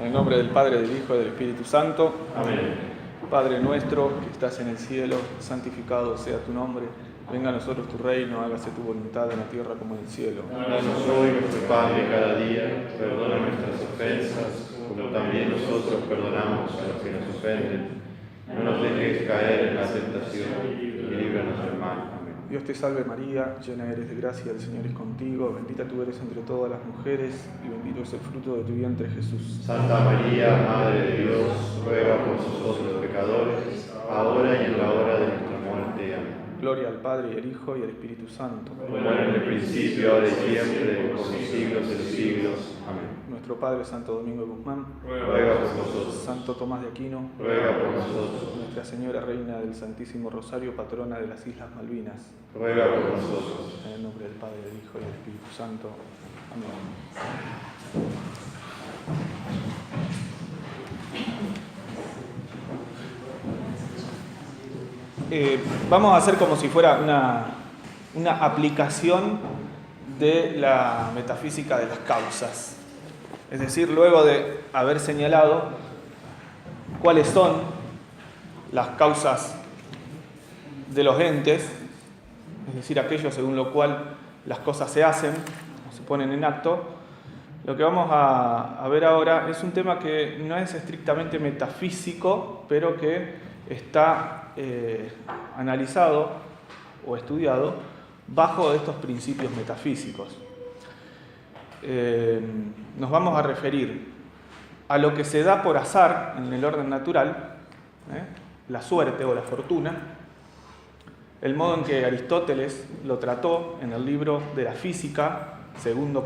el nombre del Padre, del Hijo y del Espíritu Santo. Amén. Padre nuestro que estás en el cielo, santificado sea tu nombre. Venga a nosotros tu reino, hágase tu voluntad en la tierra como en el cielo. Danos hoy nuestro pan de cada día, perdona nuestras ofensas, como también nosotros perdonamos a los que nos ofenden. No nos dejes caer en la tentación y líbranos del mal. Amén. Dios te salve María, llena eres de gracia, el Señor es contigo, bendita tú eres entre todas las mujeres y bendito es el fruto de tu vientre Jesús. Santa María, Madre de Dios, ruega por nosotros los pecadores, ahora y en la hora de nuestra muerte. Amén. Gloria al Padre y al Hijo y al Espíritu Santo. Como en el principio, ahora y siempre, por los siglos de los siglos. Amén. Nuestro Padre Santo Domingo de Guzmán, Ruega por nosotros. Santo Tomás de Aquino, Ruega por nosotros. Nuestra Señora Reina del Santísimo Rosario, patrona de las Islas Malvinas. Ruega por nosotros. En el nombre del Padre, del Hijo y del Espíritu Santo. Amén. Vamos a hacer como si fuera una aplicación de la metafísica de las causas. Es decir, luego de haber señalado cuáles son las causas de los entes, es decir, aquello según lo cual las cosas se hacen o se ponen en acto, lo que vamos a ver ahora es un tema que no es estrictamente metafísico, pero que está analizado o estudiado bajo estos principios metafísicos. Nos vamos a referir a lo que se da por azar en el orden natural, la suerte o la fortuna, el modo en que Aristóteles lo trató en el libro de la Física, segundo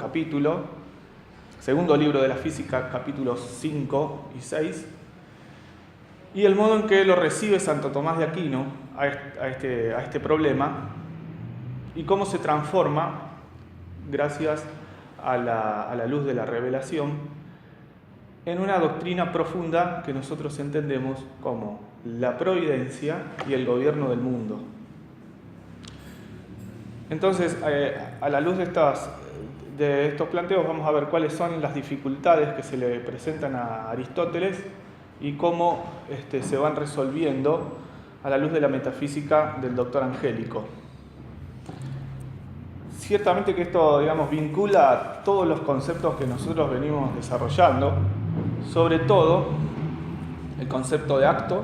libro de la Física, capítulos 5 y 6, y el modo en que lo recibe Santo Tomás de Aquino a este problema y cómo se transforma gracias a la luz de la revelación en una doctrina profunda que nosotros entendemos como la providencia y el gobierno del mundo. Entonces, a la luz de estos planteos vamos a ver cuáles son las dificultades que se le presentan a Aristóteles y cómo se van resolviendo a la luz de la metafísica del doctor Angélico. Ciertamente que esto, vincula a todos los conceptos que nosotros venimos desarrollando, sobre todo el concepto de acto,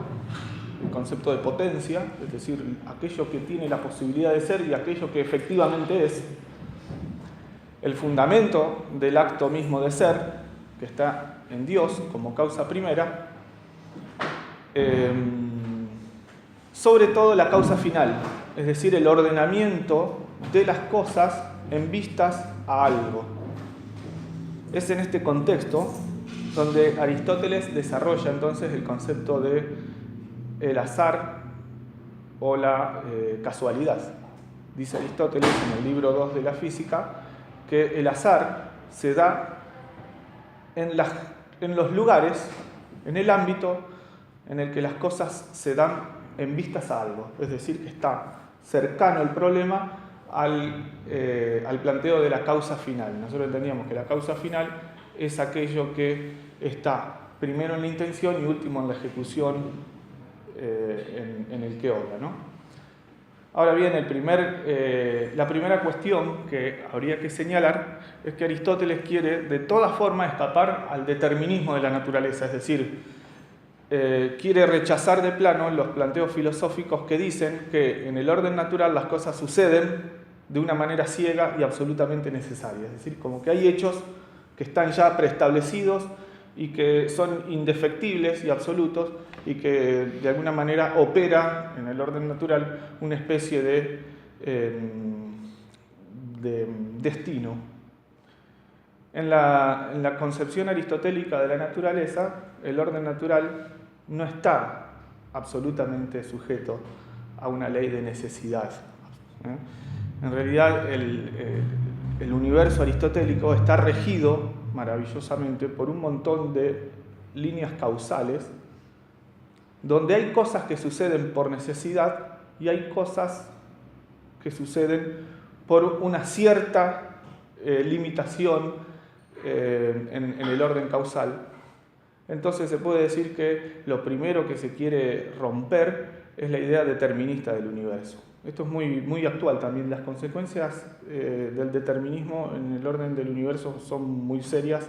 el concepto de potencia, es decir, aquello que tiene la posibilidad de ser y aquello que efectivamente es, el fundamento del acto mismo de ser, que está en Dios como causa primera, sobre todo la causa final, es decir, el ordenamiento de las cosas en vistas a algo. Es en este contexto donde Aristóteles desarrolla entonces el concepto de el azar o la casualidad. Dice Aristóteles en el libro 2 de la Física que el azar se da en los lugares, en el ámbito en el que las cosas se dan en vistas a algo, es decir, que está cercano el problema al planteo de la causa final. Nosotros entendíamos que la causa final es aquello que está primero en la intención y último en la ejecución en el que obra, ¿no? Ahora bien, la primera cuestión que habría que señalar es que Aristóteles quiere de todas formas escapar al determinismo de la naturaleza, es decir, quiere rechazar de plano los planteos filosóficos que dicen que en el orden natural las cosas suceden de una manera ciega y absolutamente necesaria. Es decir, como que hay hechos que están ya preestablecidos y que son indefectibles y absolutos y que de alguna manera opera en el orden natural una especie de destino. En la concepción aristotélica de la naturaleza, el orden natural no está absolutamente sujeto a una ley de necesidad. En realidad, el universo aristotélico está regido maravillosamente por un montón de líneas causales, donde hay cosas que suceden por necesidad y hay cosas que suceden por una cierta limitación en el orden causal, Entonces se puede decir que lo primero que se quiere romper es la idea determinista del universo. Esto es muy actual también. Las consecuencias del determinismo en el orden del universo son muy serias,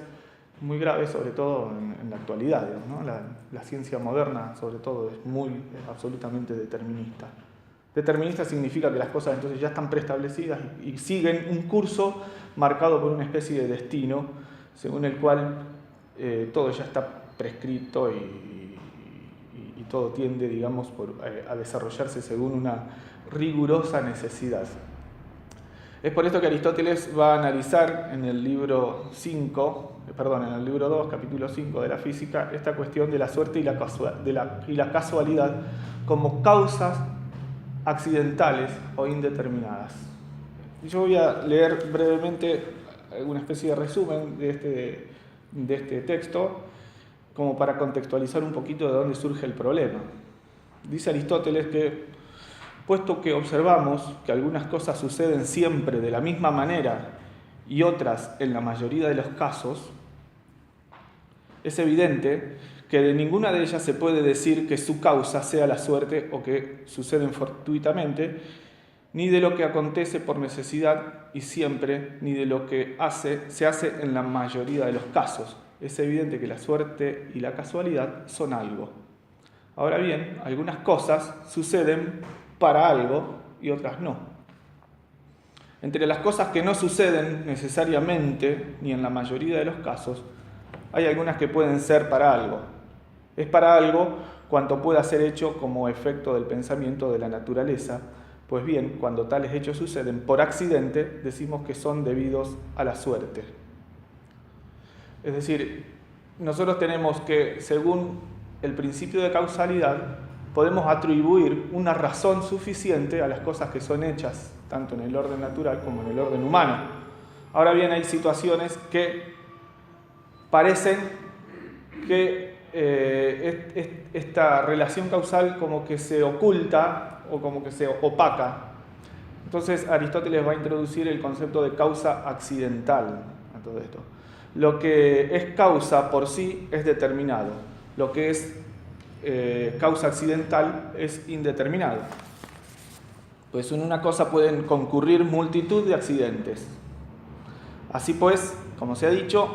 muy graves, sobre todo en la actualidad, digamos, ¿no? La ciencia moderna, sobre todo, es absolutamente determinista. Determinista significa que las cosas entonces ya están preestablecidas y siguen un curso marcado por una especie de destino, según el cual todo ya está prescrito y todo tiende, digamos, a desarrollarse según una rigurosa necesidad. Es por esto que Aristóteles va a analizar en el libro 2, capítulo 5 de la física, esta cuestión de la suerte y la casualidad como causas accidentales o indeterminadas. Yo voy a leer brevemente alguna especie de resumen de este texto, como para contextualizar un poquito de dónde surge el problema. Dice Aristóteles que, puesto que observamos que algunas cosas suceden siempre de la misma manera y otras en la mayoría de los casos, es evidente que de ninguna de ellas se puede decir que su causa sea la suerte o que suceden fortuitamente, ni de lo que acontece por necesidad y siempre, ni de lo que se hace en la mayoría de los casos. Es evidente que la suerte y la casualidad son algo. Ahora bien, algunas cosas suceden para algo y otras no. Entre las cosas que no suceden necesariamente, ni en la mayoría de los casos, hay algunas que pueden ser para algo. Es para algo cuanto pueda ser hecho como efecto del pensamiento de la naturaleza. Pues bien, cuando tales hechos suceden por accidente, decimos que son debidos a la suerte. Es decir, nosotros tenemos que, según el principio de causalidad, podemos atribuir una razón suficiente a las cosas que son hechas, tanto en el orden natural como en el orden humano. Ahora bien, hay situaciones que parecen que esta relación causal como que se oculta o como que se opaca. Entonces Aristóteles va a introducir el concepto de causa accidental a todo esto. Lo que es causa por sí es determinado. Lo que es causa accidental es indeterminado. Pues en una cosa pueden concurrir multitud de accidentes. Así pues, como se ha dicho,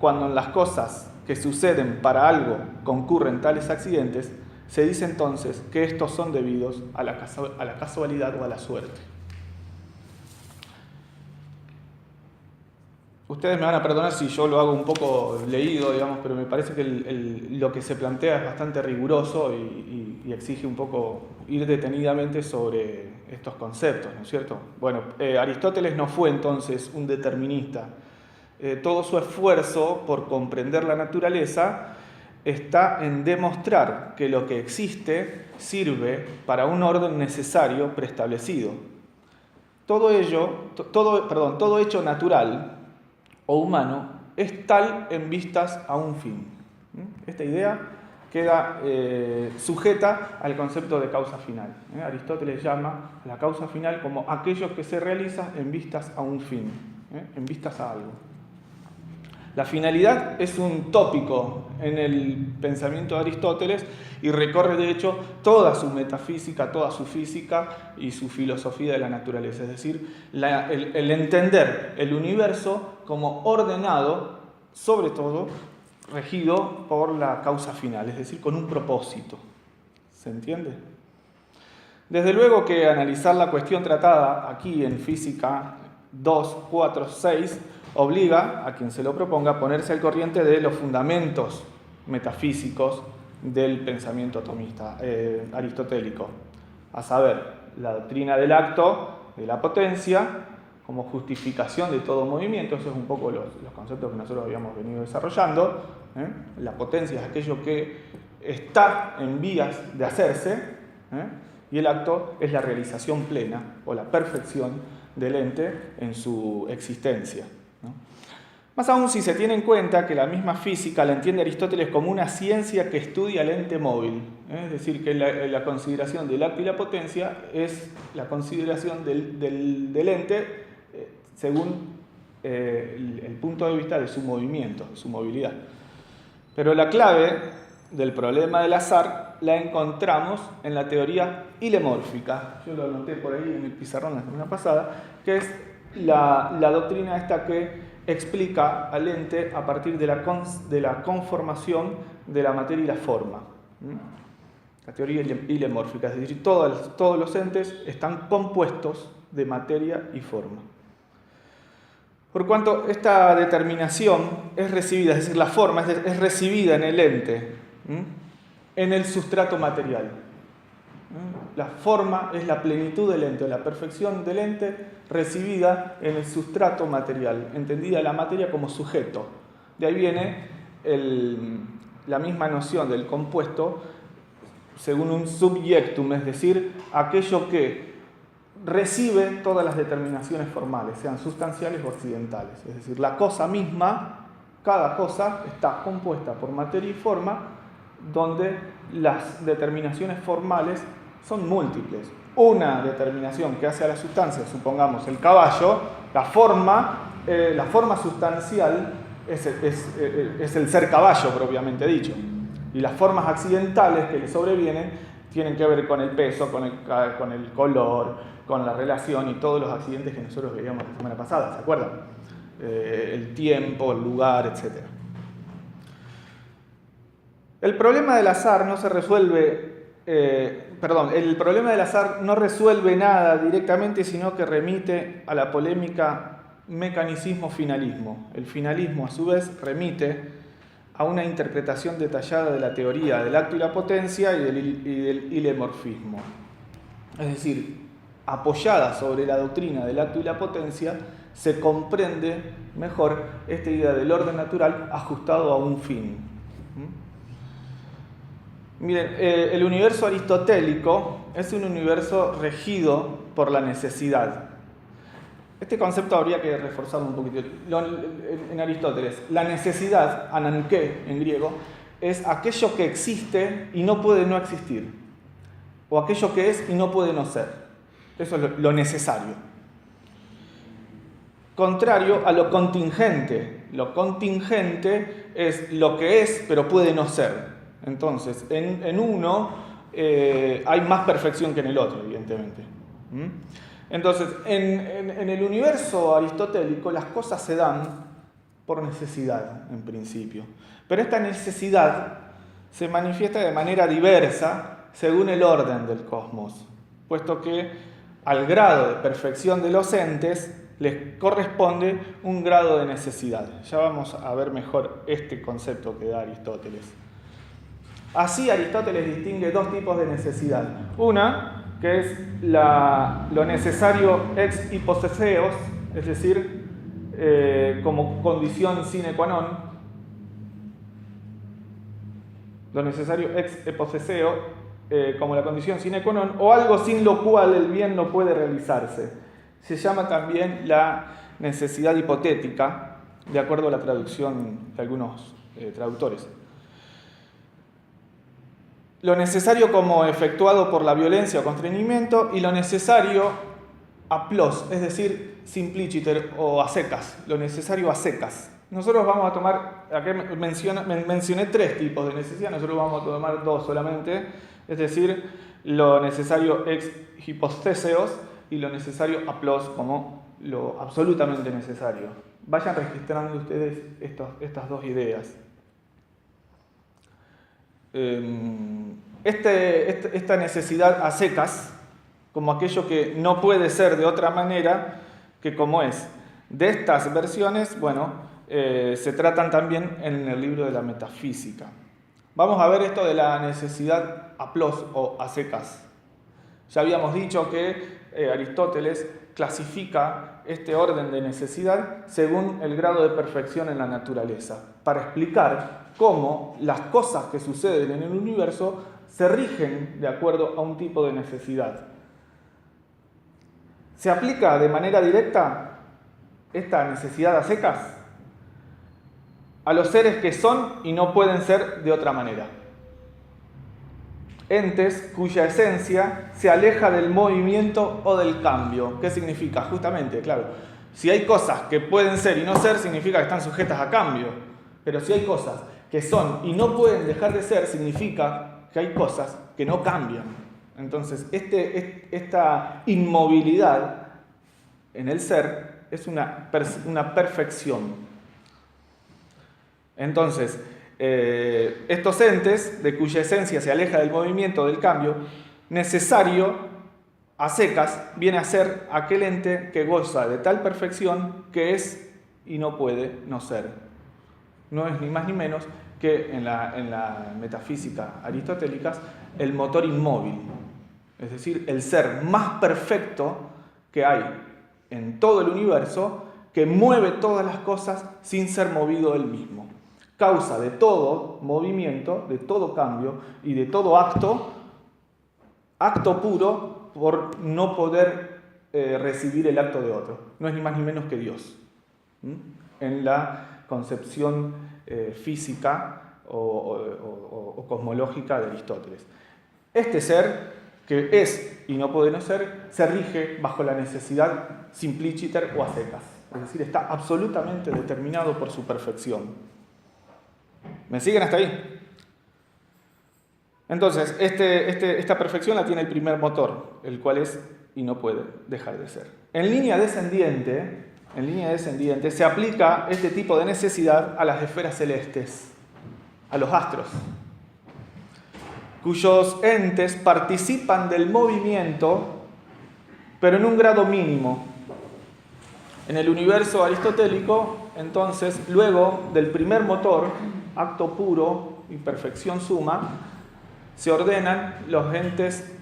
cuando en las cosas que suceden para algo concurren tales accidentes, se dice entonces que estos son debidos a la casualidad o a la suerte. Ustedes me van a perdonar si yo lo hago un poco leído, digamos, pero me parece que lo que se plantea es bastante riguroso y exige un poco ir detenidamente sobre estos conceptos, ¿no es cierto? Bueno, Aristóteles no fue entonces un determinista. Todo su esfuerzo por comprender la naturaleza está en demostrar que lo que existe sirve para un orden necesario preestablecido. Todo hecho natural o humano es tal en vistas a un fin. Esta idea queda sujeta al concepto de causa final. Aristóteles llama la causa final como aquello que se realiza en vistas a un fin, en vistas a algo. La finalidad es un tópico en el pensamiento de Aristóteles y recorre de hecho toda su metafísica, toda su física y su filosofía de la naturaleza. Es decir, el entender el universo como ordenado, sobre todo regido por la causa final, es decir, con un propósito. ¿Se entiende? Desde luego que analizar la cuestión tratada aquí en Física 2, 4, 6 obliga a quien se lo proponga a ponerse al corriente de los fundamentos metafísicos del pensamiento atomista aristotélico, a saber, la doctrina del acto, de la potencia, como justificación de todo movimiento. Eso es un poco los conceptos que nosotros habíamos venido desarrollando. La potencia es aquello que está en vías de hacerse, y el acto es la realización plena o la perfección del ente en su existencia, ¿no? Más aún si se tiene en cuenta que la misma física la entiende Aristóteles como una ciencia que estudia el ente móvil, es decir, que la consideración del acto y la potencia es la consideración del ente según el punto de vista de su movimiento, de su movilidad. Pero la clave del problema del azar la encontramos en la teoría hilemórfica. Yo lo anoté por ahí en el pizarrón la semana pasada, que es la doctrina esta que explica al ente a partir de la conformación de la materia y la forma. La teoría hilemórfica, es decir, todos los entes están compuestos de materia y forma. Por cuanto esta determinación es recibida, es decir, la forma es recibida en el ente, en el sustrato material. La forma es la plenitud del ente, la perfección del ente recibida en el sustrato material, entendida la materia como sujeto. De ahí viene la misma noción del compuesto según un subjectum, es decir, aquello que recibe todas las determinaciones formales, sean sustanciales o accidentales. Es decir, la cosa misma, cada cosa está compuesta por materia y forma, donde las determinaciones formales son múltiples. Una determinación que hace a la sustancia, supongamos el caballo, la forma sustancial es el ser caballo propiamente dicho. Y las formas accidentales que le sobrevienen tienen que ver con el peso, con el color, con la relación y todos los accidentes que nosotros veíamos la semana pasada, ¿se acuerdan? El tiempo, el lugar, etc. El problema del azar no se resuelve, el problema del azar no resuelve nada directamente, sino que remite a la polémica mecanicismo-finalismo. El finalismo, a su vez, remite a una interpretación detallada de la teoría del acto y la potencia y del hilemorfismo. Es decir, apoyada sobre la doctrina del acto y la potencia, se comprende mejor esta idea del orden natural ajustado a un fin. Miren, el universo aristotélico es un universo regido por la necesidad. Este concepto habría que reforzarlo un poquito. En Aristóteles, la necesidad, ananké en griego, es aquello que existe y no puede no existir, o aquello que es y no puede no ser. Eso es lo necesario. Contrario a lo contingente. Lo contingente es lo que es, pero puede no ser. Entonces, en uno hay más perfección que en el otro, evidentemente. Entonces, en el universo aristotélico las cosas se dan por necesidad, en principio. Pero esta necesidad se manifiesta de manera diversa según el orden del cosmos, puesto que al grado de perfección de los entes les corresponde un grado de necesidad. Ya vamos a ver mejor este concepto que da Aristóteles. Así Aristóteles distingue dos tipos de necesidad. Una, que es lo necesario ex hypotheseos, es decir, como condición sine qua non. Lo necesario ex hypotheseo, como la condición sine qua non, o algo sin lo cual el bien no puede realizarse. Se llama también la necesidad hipotética, de acuerdo a la traducción de algunos traductores. Lo necesario como efectuado por la violencia o constreñimiento, y lo necesario aplos, es decir, simpliciter o a secas, lo necesario a secas. Nosotros vamos a tomar, acá mencioné tres tipos de necesidad, nosotros vamos a tomar dos solamente, es decir, lo necesario ex hypotheseos y lo necesario aplos como lo absolutamente necesario. Vayan registrando ustedes estas dos ideas. Esta necesidad a secas, como aquello que no puede ser de otra manera que como es. De estas versiones, se tratan también en el libro de la metafísica. Vamos a ver esto de la necesidad aplos o a secas. Ya habíamos dicho que Aristóteles clasifica este orden de necesidad según el grado de perfección en la naturaleza, para explicar cómo las cosas que suceden en el universo se rigen de acuerdo a un tipo de necesidad. ¿Se aplica de manera directa esta necesidad a secas a los seres que son y no pueden ser de otra manera? Entes cuya esencia se aleja del movimiento o del cambio. ¿Qué significa? Justamente, claro, si hay cosas que pueden ser y no ser, significa que están sujetas a cambio. Pero si hay cosas que son y no pueden dejar de ser, significa que hay cosas que no cambian. Entonces, esta inmovilidad en el ser es una perfección. Entonces, estos entes, de cuya esencia se aleja del movimiento, del cambio, necesario, a secas, viene a ser aquel ente que goza de tal perfección que es y no puede no ser. No es ni más ni menos que en la metafísica aristotélica el motor inmóvil, es decir, el ser más perfecto que hay en todo el universo, que mueve todas las cosas sin ser movido él mismo. Causa de todo movimiento, de todo cambio y de todo acto puro por no poder recibir el acto de otro. No es ni más ni menos que Dios. En la concepción física o cosmológica de Aristóteles. Este ser, que es y no puede no ser, se rige bajo la necesidad simpliciter o a secas. Es decir, está absolutamente determinado por su perfección. ¿Me siguen hasta ahí? Entonces, esta perfección la tiene el primer motor, el cual es y no puede dejar de ser. En línea descendiente se aplica este tipo de necesidad a las esferas celestes, a los astros, cuyos entes participan del movimiento, pero en un grado mínimo. En el universo aristotélico, entonces, luego del primer motor, acto puro y perfección suma, se ordenan los entes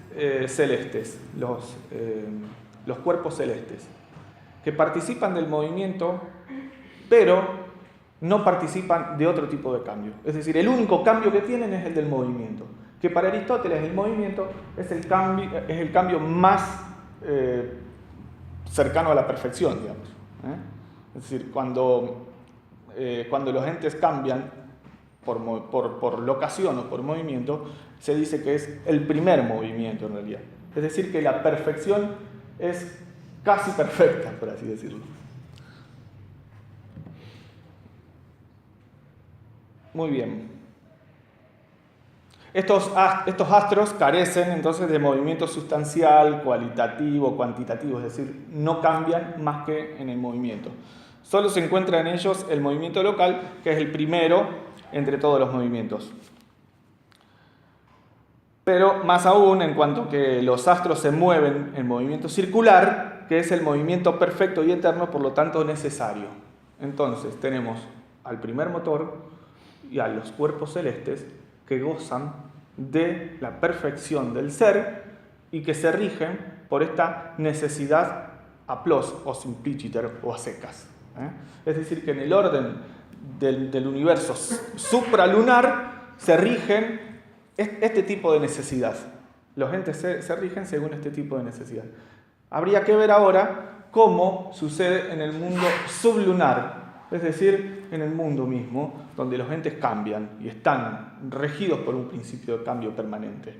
celestes, los cuerpos celestes, que participan del movimiento, pero no participan de otro tipo de cambio. Es decir, el único cambio que tienen es el del movimiento, que para Aristóteles el movimiento es el cambio más cercano a la perfección, digamos. Es decir, cuando los entes cambian por locación o por movimiento, se dice que es el primer movimiento en realidad. Es decir, que la perfección es casi perfecta, por así decirlo. Muy bien. Estos astros carecen entonces de movimiento sustancial, cualitativo, cuantitativo, es decir, no cambian más que en el movimiento. Solo se encuentra en ellos el movimiento local, que es el primero entre todos los movimientos. Pero más aún, en cuanto que los astros se mueven en movimiento circular, que es el movimiento perfecto y eterno, por lo tanto necesario. Entonces tenemos al primer motor y a los cuerpos celestes que gozan de la perfección del ser y que se rigen por esta necesidad a plus o simpliciter o a secas. Es decir, que en el orden del universo supralunar se rigen este tipo de necesidad. Los entes se rigen según este tipo de necesidad. Habría que ver ahora cómo sucede en el mundo sublunar, es decir, en el mundo mismo, donde los entes cambian y están regidos por un principio de cambio permanente.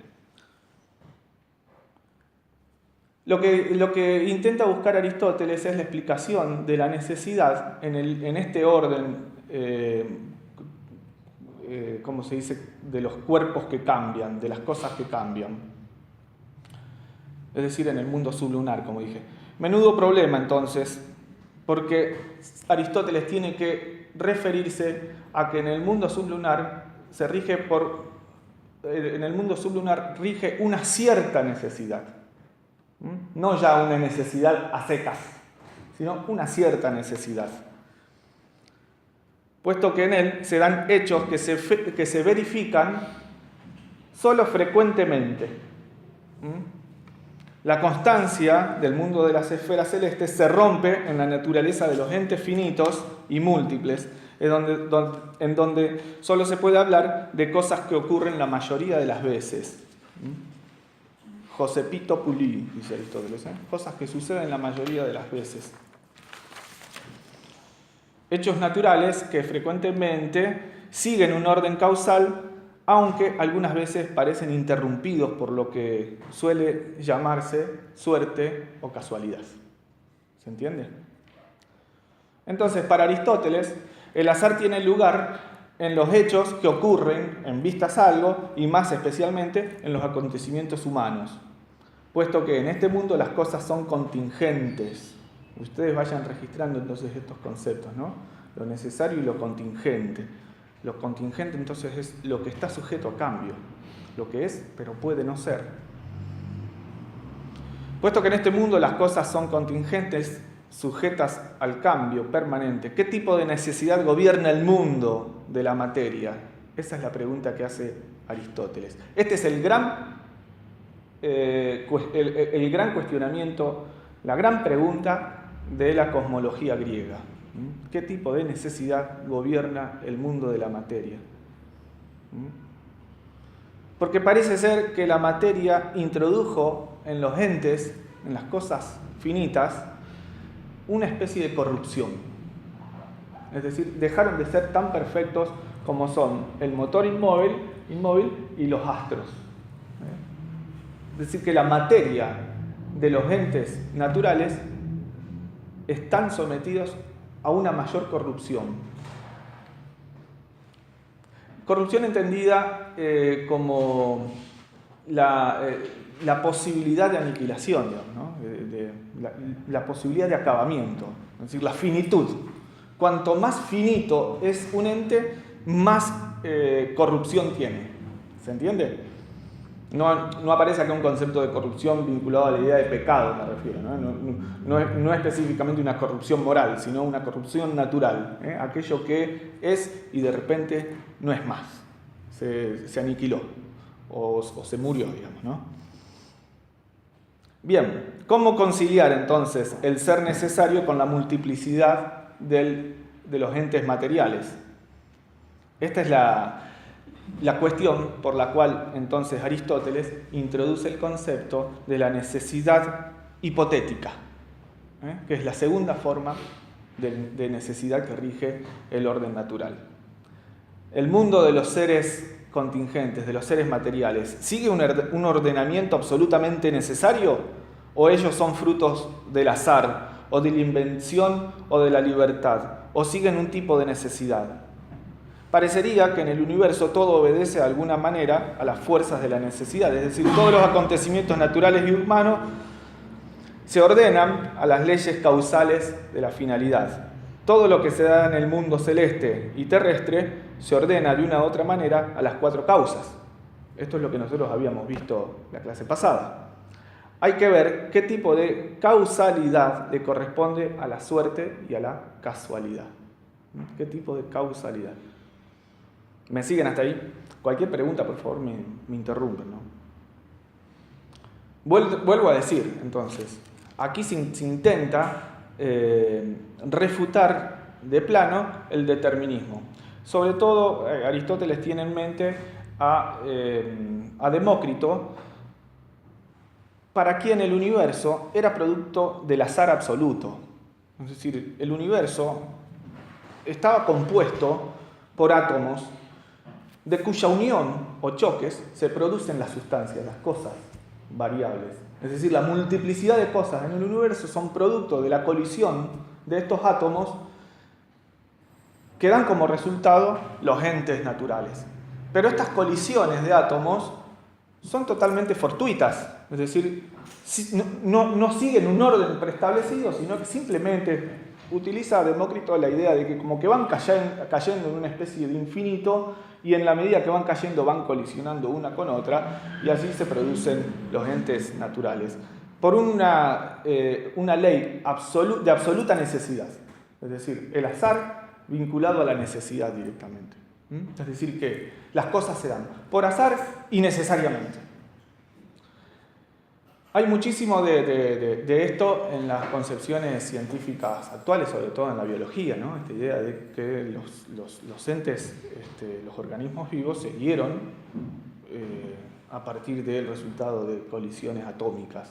Lo que intenta buscar Aristóteles es la explicación de la necesidad en este orden, ¿cómo se dice?, de los cuerpos que cambian, de las cosas que cambian. Es decir, en el mundo sublunar, como dije. Menudo problema, entonces, porque Aristóteles tiene que referirse a que en el mundo sublunar rige una cierta necesidad. No ya una necesidad a secas, sino una cierta necesidad. Puesto que en él se dan hechos que se verifican solo frecuentemente. La constancia del mundo de las esferas celestes se rompe en la naturaleza de los entes finitos y múltiples, en donde solo se puede hablar de cosas que ocurren la mayoría de las veces. Josepito Puli, dice Aristóteles, cosas que suceden la mayoría de las veces. Hechos naturales que frecuentemente siguen un orden causal, aunque algunas veces parecen interrumpidos por lo que suele llamarse suerte o casualidad. ¿Se entiende? Entonces, para Aristóteles, el azar tiene lugar en los hechos que ocurren en vistas a algo y más especialmente en los acontecimientos humanos, puesto que en este mundo las cosas son contingentes. Ustedes vayan registrando entonces estos conceptos, ¿no? Lo necesario y lo contingente. Lo contingente entonces es lo que está sujeto a cambio, lo que es pero puede no ser. Puesto que en este mundo las cosas son contingentes, sujetas al cambio permanente, ¿qué tipo de necesidad gobierna el mundo de la materia? Esa es la pregunta que hace Aristóteles. Este es el gran cuestionamiento, la gran pregunta de la cosmología griega. ¿Qué tipo de necesidad gobierna el mundo de la materia? Porque parece ser que la materia introdujo en los entes, en las cosas finitas, una especie de corrupción. Es decir, dejaron de ser tan perfectos como son el motor inmóvil y los astros. Es decir, que la materia de los entes naturales están sometidos a una mayor corrupción. Corrupción entendida como la posibilidad de aniquilación, digamos, ¿no? La posibilidad de acabamiento, es decir, la finitud. Cuanto más finito es un ente, más corrupción tiene. ¿Se entiende? No aparece acá un concepto de corrupción vinculado a la idea de pecado, me refiero, ¿no? No específicamente una corrupción moral, sino una corrupción natural, ¿eh? Aquello que es y de repente no es más, se aniquiló o se murió, digamos, ¿no? Bien, ¿cómo conciliar entonces el ser necesario con la multiplicidad de los entes materiales? Esta es la cuestión por la cual entonces Aristóteles introduce el concepto de la necesidad hipotética, que es la segunda forma de necesidad que rige el orden natural. El mundo de los seres contingentes, de los seres materiales, ¿sigue un ordenamiento absolutamente necesario o ellos son frutos del azar o de la invención o de la libertad o siguen un tipo de necesidad? Parecería que en el universo todo obedece de alguna manera a las fuerzas de la necesidad, es decir, todos los acontecimientos naturales y humanos se ordenan a las leyes causales de la finalidad. Todo lo que se da en el mundo celeste y terrestre se ordena de una u otra manera a las cuatro causas. Esto es lo que nosotros habíamos visto la clase pasada. Hay que ver qué tipo de causalidad le corresponde a la suerte y a la casualidad. ¿Qué tipo de causalidad? ¿Me siguen hasta ahí? Cualquier pregunta, por favor, me interrumpen, ¿no? Vuelvo a decir, entonces, aquí se intenta refutar de plano el determinismo. Sobre todo, Aristóteles tiene en mente a Demócrito, para quien el universo era producto del azar absoluto. Es decir, el universo estaba compuesto por átomos de cuya unión o choques se producen las sustancias, las cosas variables. Es decir, la multiplicidad de cosas en el universo son producto de la colisión de estos átomos que dan como resultado los entes naturales. Pero estas colisiones de átomos son totalmente fortuitas, es decir, no siguen un orden preestablecido, sino que simplemente utiliza Demócrito la idea de que como que van cayendo en una especie de infinito y en la medida que van cayendo van colisionando una con otra y así se producen los entes naturales. Por una ley de absoluta necesidad, es decir, el azar vinculado a la necesidad directamente. Es decir, que las cosas se dan por azar y necesariamente. Hay muchísimo de esto en las concepciones científicas actuales, sobre todo en la biología, ¿no? Esta idea de que los entes, los organismos vivos se dieron a partir del resultado de colisiones atómicas,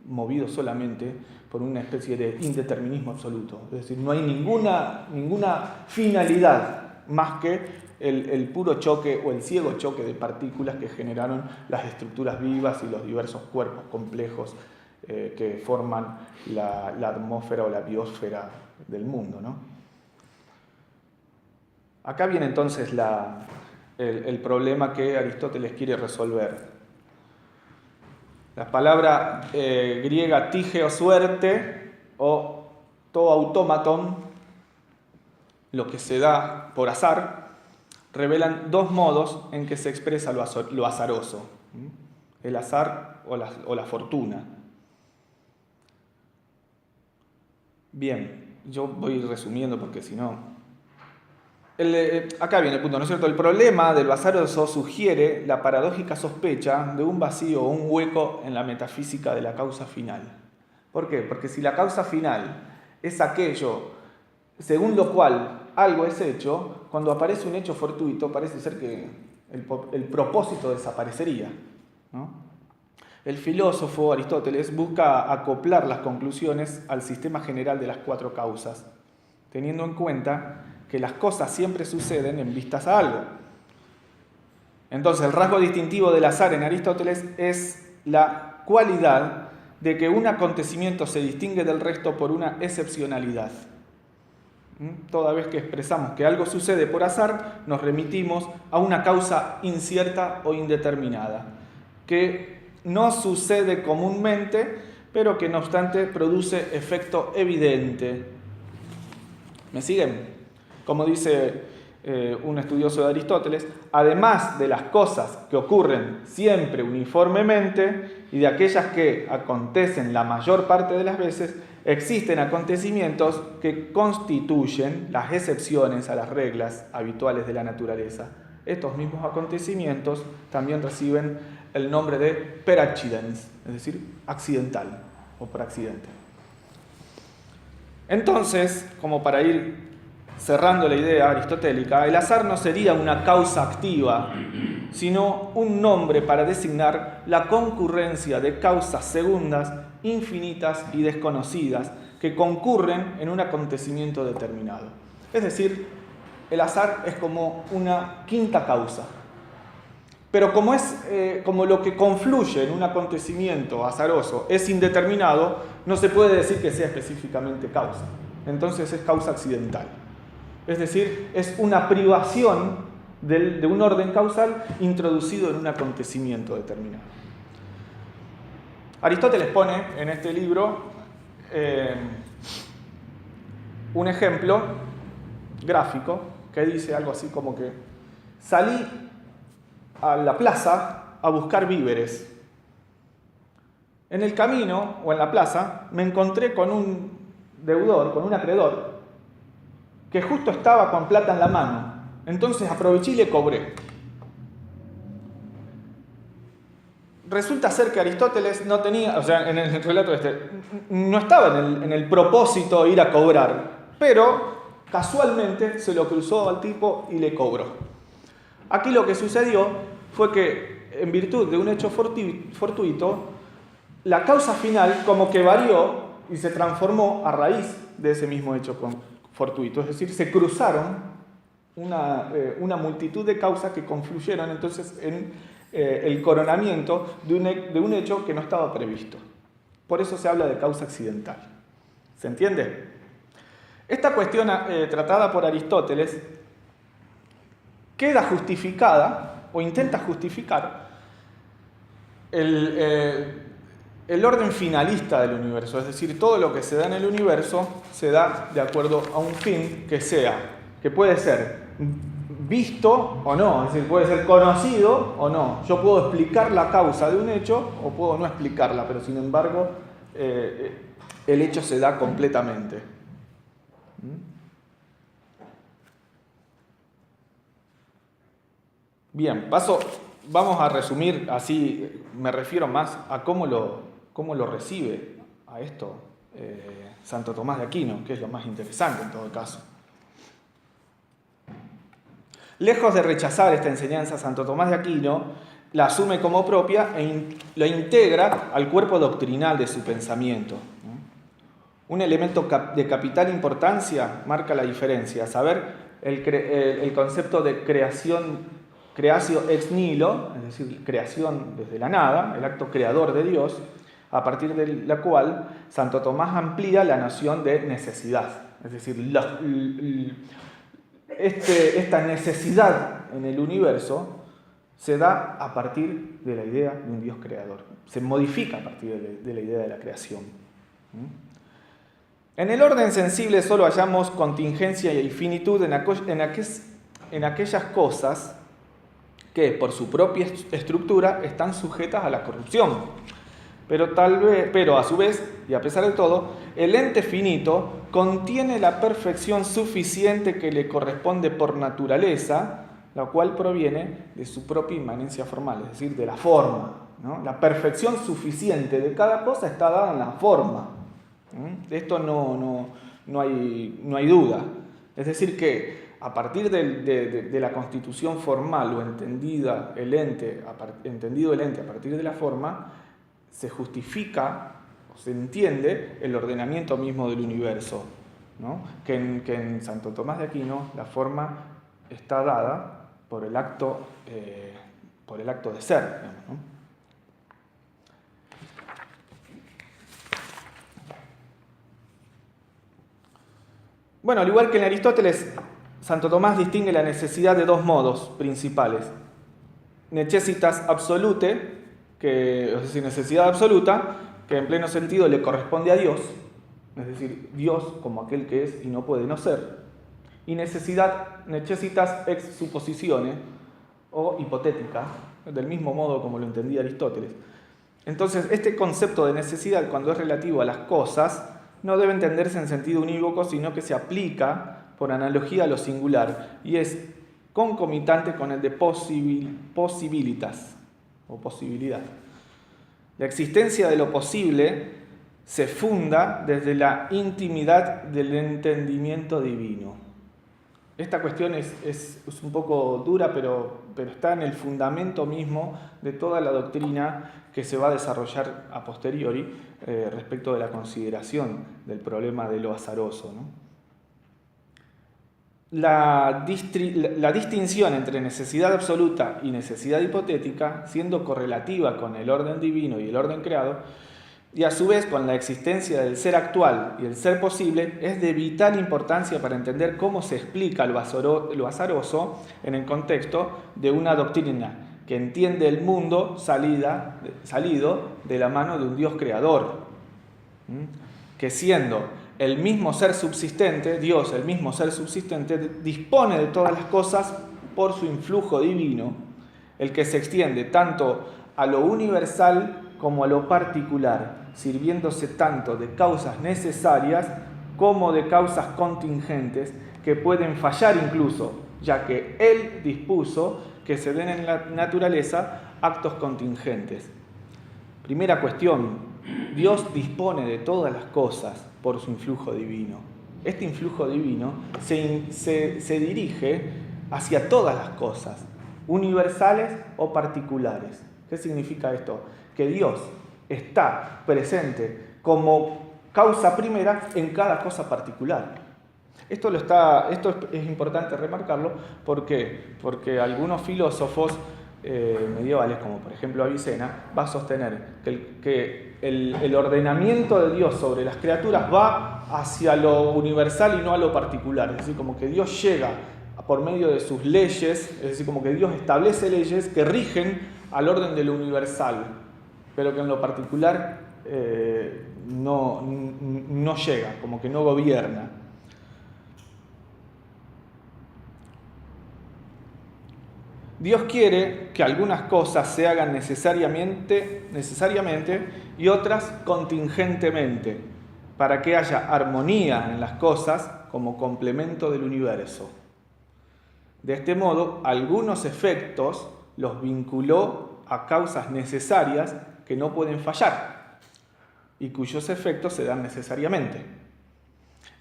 movidos solamente por una especie de indeterminismo absoluto. Es decir, no hay ninguna finalidad más que el puro choque o el ciego choque de partículas que generaron las estructuras vivas y los diversos cuerpos complejos que forman la atmósfera o la biosfera del mundo, ¿no? Acá viene entonces el problema que Aristóteles quiere resolver. La palabra griega tige o suerte o to automaton, lo que se da por azar, revelan dos modos en que se expresa lo azaroso, el azar o la fortuna. Bien, yo voy resumiendo porque si no... acá viene el punto, ¿no es cierto? El problema del azaroso sugiere la paradójica sospecha de un vacío o un hueco en la metafísica de la causa final. ¿Por qué? Porque si la causa final es aquello según lo cual algo es hecho, cuando aparece un hecho fortuito parece ser que el propósito desaparecería, ¿no? El filósofo Aristóteles busca acoplar las conclusiones al sistema general de las cuatro causas, teniendo en cuenta que las cosas siempre suceden en vistas a algo. Entonces, el rasgo distintivo del azar en Aristóteles es la cualidad de que un acontecimiento se distingue del resto por una excepcionalidad. Toda vez que expresamos que algo sucede por azar, nos remitimos a una causa incierta o indeterminada, que no sucede comúnmente, pero que no obstante produce efecto evidente. ¿Me siguen? Como dice un estudioso de Aristóteles, además de las cosas que ocurren siempre uniformemente y de aquellas que acontecen la mayor parte de las veces, existen acontecimientos que constituyen las excepciones a las reglas habituales de la naturaleza. Estos mismos acontecimientos también reciben el nombre de per accidens, es decir, accidental o por accidente. Entonces, como para ir cerrando la idea aristotélica, el azar no sería una causa activa, sino un nombre para designar la concurrencia de causas segundas, infinitas y desconocidas, que concurren en un acontecimiento determinado. Es decir, el azar es como una quinta causa. Pero como lo que confluye en un acontecimiento azaroso es indeterminado, no se puede decir que sea específicamente causa. Entonces es causa accidental. Es decir, es una privación de un orden causal introducido en un acontecimiento determinado. Aristóteles pone en este libro un ejemplo gráfico que dice algo así como que salí a la plaza a buscar víveres. En el camino o en la plaza me encontré con un deudor, con un acreedor, que justo estaba con plata en la mano. Entonces aproveché y le cobré. Resulta ser que Aristóteles no tenía, o sea, en el relato no estaba en el propósito de ir a cobrar, pero casualmente se lo cruzó al tipo y le cobró. Aquí lo que sucedió fue que, en virtud de un hecho fortuito, la causa final como que varió y se transformó a raíz de ese mismo hecho fortuito. Es decir, se cruzaron una multitud de causas que confluyeron entonces en el coronamiento de un hecho que no estaba previsto. Por eso se habla de causa accidental. ¿Se entiende? Esta cuestión tratada por Aristóteles queda justificada o intenta justificar el orden finalista del universo, es decir, todo lo que se da en el universo se da de acuerdo a un fin que puede ser visto o no, es decir, puede ser conocido o no. Yo puedo explicar la causa de un hecho o puedo no explicarla, pero sin embargo el hecho se da completamente. Bien, vamos a resumir, así me refiero más a cómo lo recibe a esto Santo Tomás de Aquino, que es lo más interesante en todo caso. Lejos de rechazar esta enseñanza, Santo Tomás de Aquino la asume como propia e la integra al cuerpo doctrinal de su pensamiento. Un elemento de capital importancia marca la diferencia, a saber, el concepto de creatio ex nihilo, es decir, creación desde la nada, el acto creador de Dios, a partir de la cual Santo Tomás amplía la noción de necesidad. Es decir, esta necesidad en el universo se da a partir de la idea de un Dios creador. Se modifica a partir de la idea de la creación. En el orden sensible solo hallamos contingencia y finitud en aquellas cosas que por su propia estructura están sujetas a la corrupción. Pero a su vez, y a pesar de todo, el ente finito contiene la perfección suficiente que le corresponde por naturaleza, la cual proviene de su propia inmanencia formal, es decir, de la forma, ¿no? La perfección suficiente de cada cosa está dada en la forma. De esto no hay duda. Es decir, que a partir de la constitución formal o entendido el ente a partir de la forma, se justifica o se entiende el ordenamiento mismo del universo, ¿no? Que en Santo Tomás de Aquino la forma está dada por el acto de ser, digamos, ¿no? Bueno, al igual que en Aristóteles, Santo Tomás distingue la necesidad de dos modos principales. Necessitas absolute, es decir, necesidad absoluta, que en pleno sentido le corresponde a Dios, es decir, Dios como aquel que es y no puede no ser. Y necessitas ex supposizione, o hipotética, del mismo modo como lo entendía Aristóteles. Entonces, este concepto de necesidad, cuando es relativo a las cosas, no debe entenderse en sentido unívoco, sino que se aplica por analogía a lo singular y es concomitante con el de possibilitas o posibilidad. La existencia de lo posible se funda desde la intimidad del entendimiento divino. Esta cuestión es un poco dura, pero está en el fundamento mismo de toda la doctrina que se va a desarrollar a posteriori respecto de la consideración del problema de lo azaroso, ¿no? La distinción entre necesidad absoluta y necesidad hipotética, siendo correlativa con el orden divino y el orden creado, y a su vez con la existencia del ser actual y el ser posible, es de vital importancia para entender cómo se explica lo azaroso en el contexto de una doctrina que entiende el mundo salido de la mano de un Dios creador, que siendo el mismo ser subsistente, Dios, el mismo ser subsistente, dispone de todas las cosas por su influjo divino, el que se extiende tanto a lo universal como a lo particular, sirviéndose tanto de causas necesarias como de causas contingentes que pueden fallar incluso, ya que Él dispuso que se den en la naturaleza actos contingentes. Primera cuestión, Dios dispone de todas las cosas por su influjo divino. Este influjo divino se dirige hacia todas las cosas, universales o particulares. ¿Qué significa esto? Que Dios está presente como causa primera en cada cosa particular. Esto es importante remarcarlo. ¿Por qué? Porque algunos filósofos medievales, como por ejemplo Avicena, va a sostener que el ordenamiento de Dios sobre las criaturas va hacia lo universal y no a lo particular. Es decir, como que Dios llega por medio de sus leyes, es decir, como que Dios establece leyes que rigen al orden de lo universal, pero que en lo particular no llega, como que no gobierna. Dios quiere que algunas cosas se hagan necesariamente y otras contingentemente, para que haya armonía en las cosas como complemento del universo. De este modo, algunos efectos los vinculó a causas necesarias que no pueden fallar y cuyos efectos se dan necesariamente.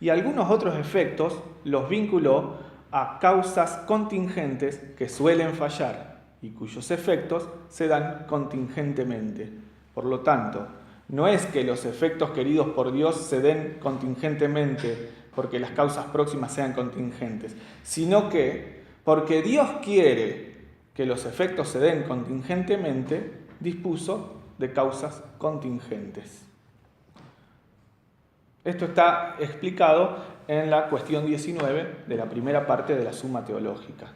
Y algunos otros efectos los vinculó a causas contingentes que suelen fallar y cuyos efectos se dan contingentemente. Por lo tanto, no es que los efectos queridos por Dios se den contingentemente porque las causas próximas sean contingentes, sino que porque Dios quiere que los efectos se den contingentemente, dispuso de causas contingentes. Esto está explicado en la cuestión 19 de la primera parte de la Suma Teológica.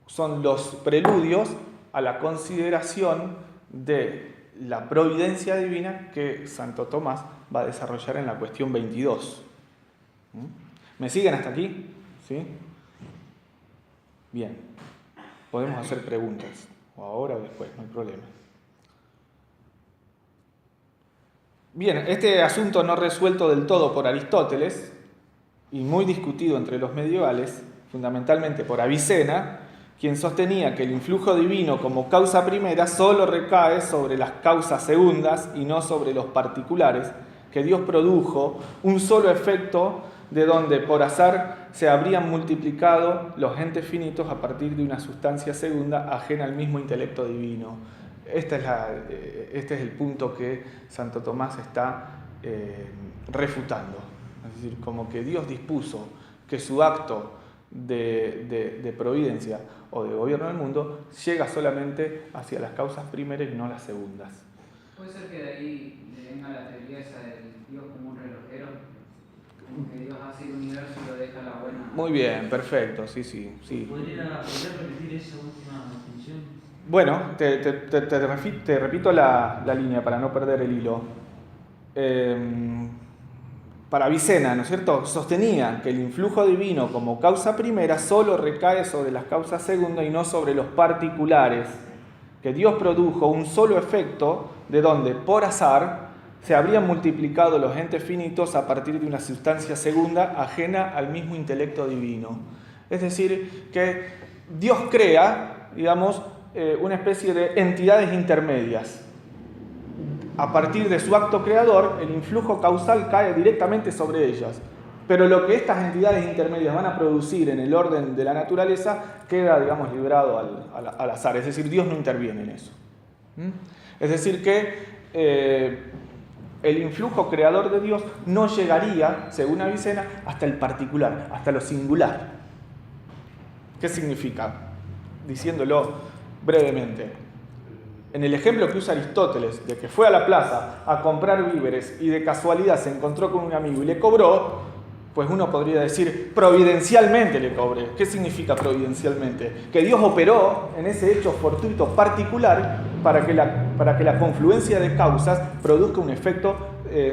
Son los preludios a la consideración de la providencia divina que Santo Tomás va a desarrollar en la cuestión 22. ¿Me siguen hasta aquí? ¿Sí? Bien. Podemos hacer preguntas, o ahora o después, no hay problema. Bien, este asunto no resuelto del todo por Aristóteles y muy discutido entre los medievales, fundamentalmente por Avicena, quien sostenía que el influjo divino como causa primera solo recae sobre las causas segundas y no sobre los particulares, que Dios produjo un solo efecto de donde por azar se habrían multiplicado los entes finitos a partir de una sustancia segunda ajena al mismo intelecto divino. Este es el punto que Santo Tomás está refutando. Es decir, como que Dios dispuso que su acto de providencia o de gobierno del mundo llega solamente hacia las causas primeras y no las segundas. ¿Puede ser que de ahí le venga la teoría esa del Dios como un relojero? Como que Dios hace el universo y lo deja a la buena. Muy bien, perfecto, sí. ¿Podría repetir esa última distinción? Bueno, te repito la línea para no perder el hilo. Para Avicena, ¿no es cierto?, sostenía que el influjo divino como causa primera solo recae sobre las causas segundas y no sobre los particulares, que Dios produjo un solo efecto de donde, por azar, se habrían multiplicado los entes finitos a partir de una sustancia segunda ajena al mismo intelecto divino. Es decir, que Dios crea, digamos, una especie de entidades intermedias. A partir de su acto creador, el influjo causal cae directamente sobre ellas. Pero lo que estas entidades intermedias van a producir en el orden de la naturaleza queda, digamos, librado al azar. Es decir, Dios no interviene en eso. Es decir, que el influjo creador de Dios no llegaría, según Avicena, hasta el particular, hasta lo singular. ¿Qué significa? Diciéndolo brevemente. En el ejemplo que usa Aristóteles, de que fue a la plaza a comprar víveres y de casualidad se encontró con un amigo y le cobró, pues uno podría decir, providencialmente le cobré. ¿Qué significa providencialmente? Que Dios operó en ese hecho fortuito particular para que la confluencia de causas produzca un efecto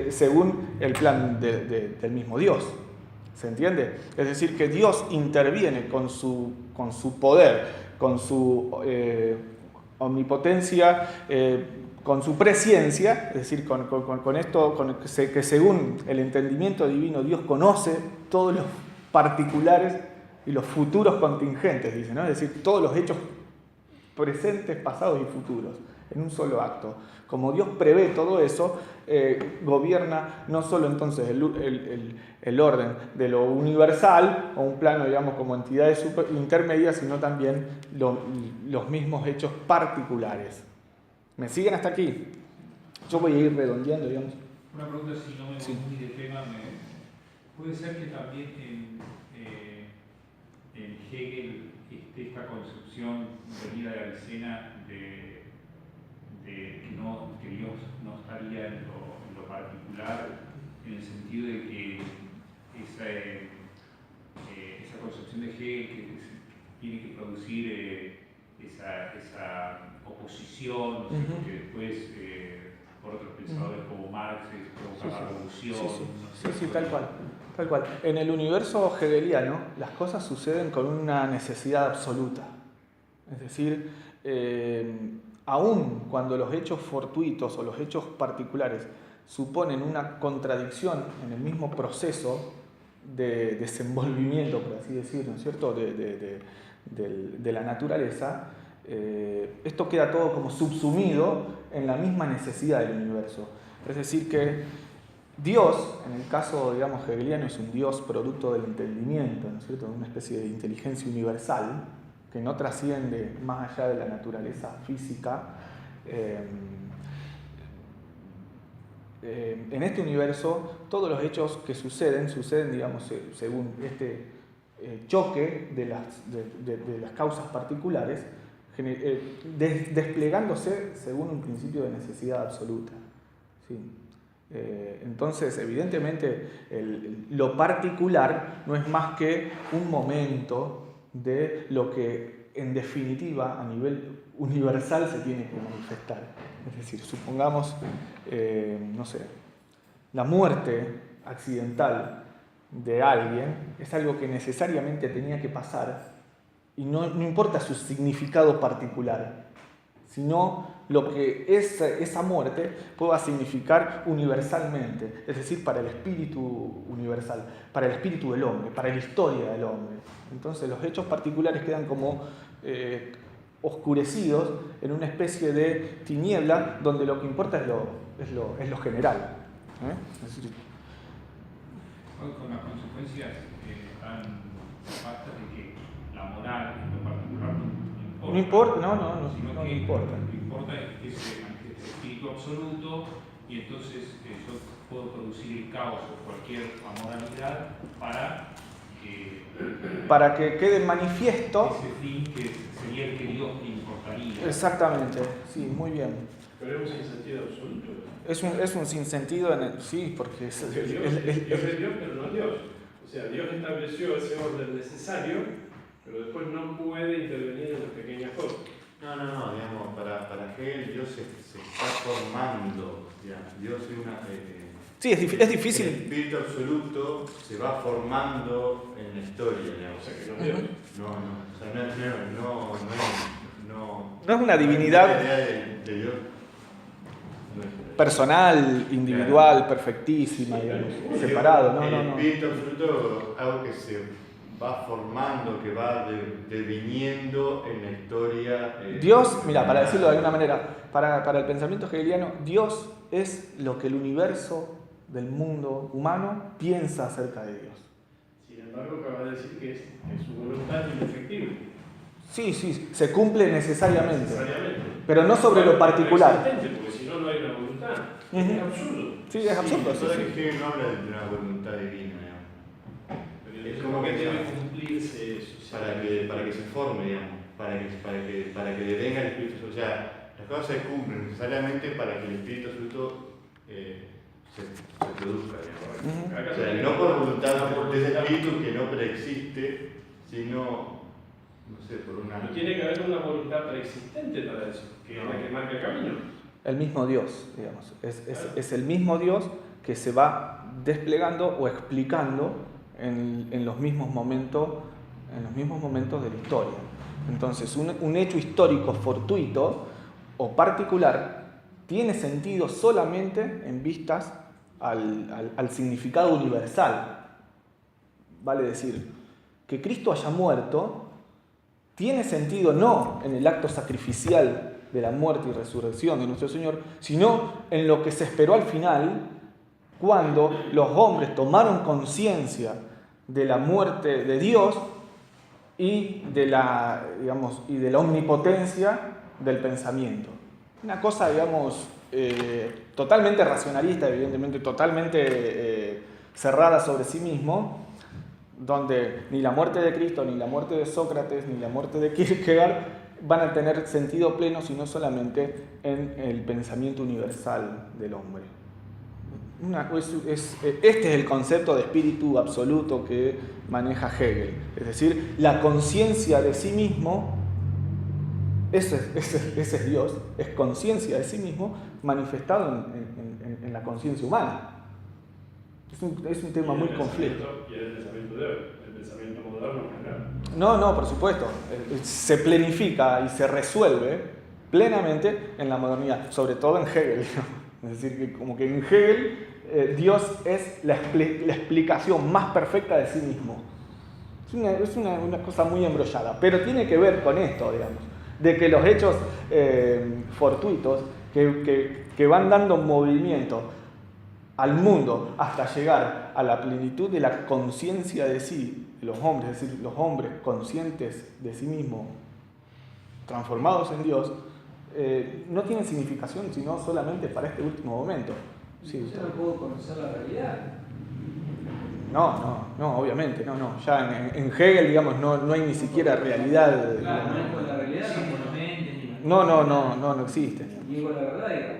según el plan del mismo Dios. ¿Se entiende? Es decir, que Dios interviene con su poder, con su omnipotencia, con su presciencia, es decir, con esto, que según el entendimiento divino Dios conoce todos los particulares y los futuros contingentes, dice, ¿no? Es decir, todos los hechos presentes, pasados y futuros, en un solo acto. Como Dios prevé todo eso, gobierna no solo entonces el orden de lo universal, o un plano, digamos, como entidades intermedias, sino también los mismos hechos particulares. ¿Me siguen hasta aquí? Yo voy a ir redondeando, digamos. Una pregunta, si no me voy muy de tema, puede ser que también en Hegel esté esta concepción venida de Avicena de que Dios no estaría en lo particular, en el sentido de que esa concepción de Hegel que tiene que producir esa oposición, ¿no? Que después por otros pensadores como Marx provoca la revolución. Sí, tal cual. En el universo hegeliano las cosas suceden con una necesidad absoluta. Es decir, aun cuando los hechos fortuitos o los hechos particulares suponen una contradicción en el mismo proceso de desenvolvimiento, por así decirlo, ¿no es cierto?, de la naturaleza, esto queda todo como subsumido en la misma necesidad del universo. Es decir, que Dios, en el caso, digamos, hegeliano, es un Dios producto del entendimiento, ¿no es cierto?, una especie de inteligencia universal que no trasciende más allá de la naturaleza física. En este universo, todos los hechos que suceden, digamos, según este choque de las causas particulares, desplegándose según un principio de necesidad absoluta. ¿Sí? Entonces, evidentemente, lo particular no es más que un momento de lo que, en definitiva, a nivel universal se tiene que manifestar. Es decir, supongamos, no sé, la muerte accidental de alguien es algo que necesariamente tenía que pasar y no importa su significado particular, sino lo que esa muerte pueda significar universalmente, es decir, para el espíritu universal, para el espíritu del hombre, para la historia del hombre. Entonces los hechos particulares quedan como oscurecidos en una especie de tiniebla donde lo que importa es lo general. Es decir, con las consecuencias tan nefastas de que la moral en lo particular no importa. No importa. Lo que importa es que se manifieste el espíritu absoluto y entonces yo puedo producir el caos o cualquier amoralidad para que quede manifiesto ese fin que sería el que Dios le importaría. Exactamente, sí, muy bien. Pero es un sinsentido absoluto. Es un sinsentido sí, porque Dios es Dios, pero no Dios. O sea, Dios estableció ese orden necesario, pero después no puede intervenir en las pequeñas cosas. No, digamos, para Hegel Dios se está formando, digamos. Dios es una... sí, es difícil. El espíritu absoluto se va formando en la historia, digamos. O sea, que no es Dios. No es una divinidad la idea de Dios. personal, individual, perfectísima, digamos, separado. El espíritu absoluto es algo que se va formando, que va deviniendo en la historia. Dios, mira, para decirlo de alguna manera, para el pensamiento hegeliano, Dios es lo que el universo del mundo humano piensa acerca de Dios. Sin embargo, acaba de decir que su voluntad es indefectible. Sí, se cumple necesariamente. Necesariamente. Pero no sobre lo particular. Porque si no, no hay una voluntad. Es absurdo. Sí, es absurdo. Sí, Hegel no habla de una voluntad divina, digamos. Es como que debe cumplirse eso. Para que se forme, digamos, para que devenga el espíritu absoluto. O sea, las cosas se cumplen necesariamente para que el espíritu absoluto se produzca, digamos. O sea, no por voluntad de ese espíritu que no preexiste, sino, no sé, por una... Pero tiene que haber una voluntad preexistente para eso, que es la que marca el camino. El mismo Dios, digamos. Es el mismo Dios que se va desplegando o explicando en los mismos momentos de la historia. Entonces, un hecho histórico fortuito o particular tiene sentido solamente en vistas al significado universal. Vale decir, que Cristo haya muerto tiene sentido no en el acto sacrificial de la muerte y resurrección de nuestro Señor, sino en lo que se esperó al final, cuando los hombres tomaron conciencia de la muerte de Dios y de la omnipotencia del pensamiento. Una cosa, digamos, totalmente racionalista, evidentemente, totalmente cerrada sobre sí mismo, donde ni la muerte de Cristo, ni la muerte de Sócrates, ni la muerte de Kierkegaard van a tener sentido pleno, sino solamente en el pensamiento universal del hombre. Este es el concepto de espíritu absoluto que maneja Hegel, es decir, la conciencia de sí mismo, ese es Dios, es conciencia de sí mismo manifestado en la conciencia humana. Es un tema muy complejo. Y el pensamiento de hoy, el pensamiento moderno en general. No, por supuesto. Se planifica y se resuelve plenamente en la modernidad, sobre todo en Hegel. Es decir, que como que en Hegel Dios es la explicación más perfecta de sí mismo. Es una cosa muy embrollada, pero tiene que ver con esto, digamos, de que los hechos fortuitos que van dando movimiento al mundo hasta llegar a la plenitud de la conciencia de sí, de los hombres, es decir, los hombres conscientes de sí mismos, transformados en Dios, no tienen significación sino solamente para este último momento. Sí, yo no puedo conocer la realidad. No, obviamente, no. Ya en Hegel, digamos, no hay ni siquiera realidad. Claro, no es con la realidad, ni con los mentes, ni No existe. ni con la verdad, digamos.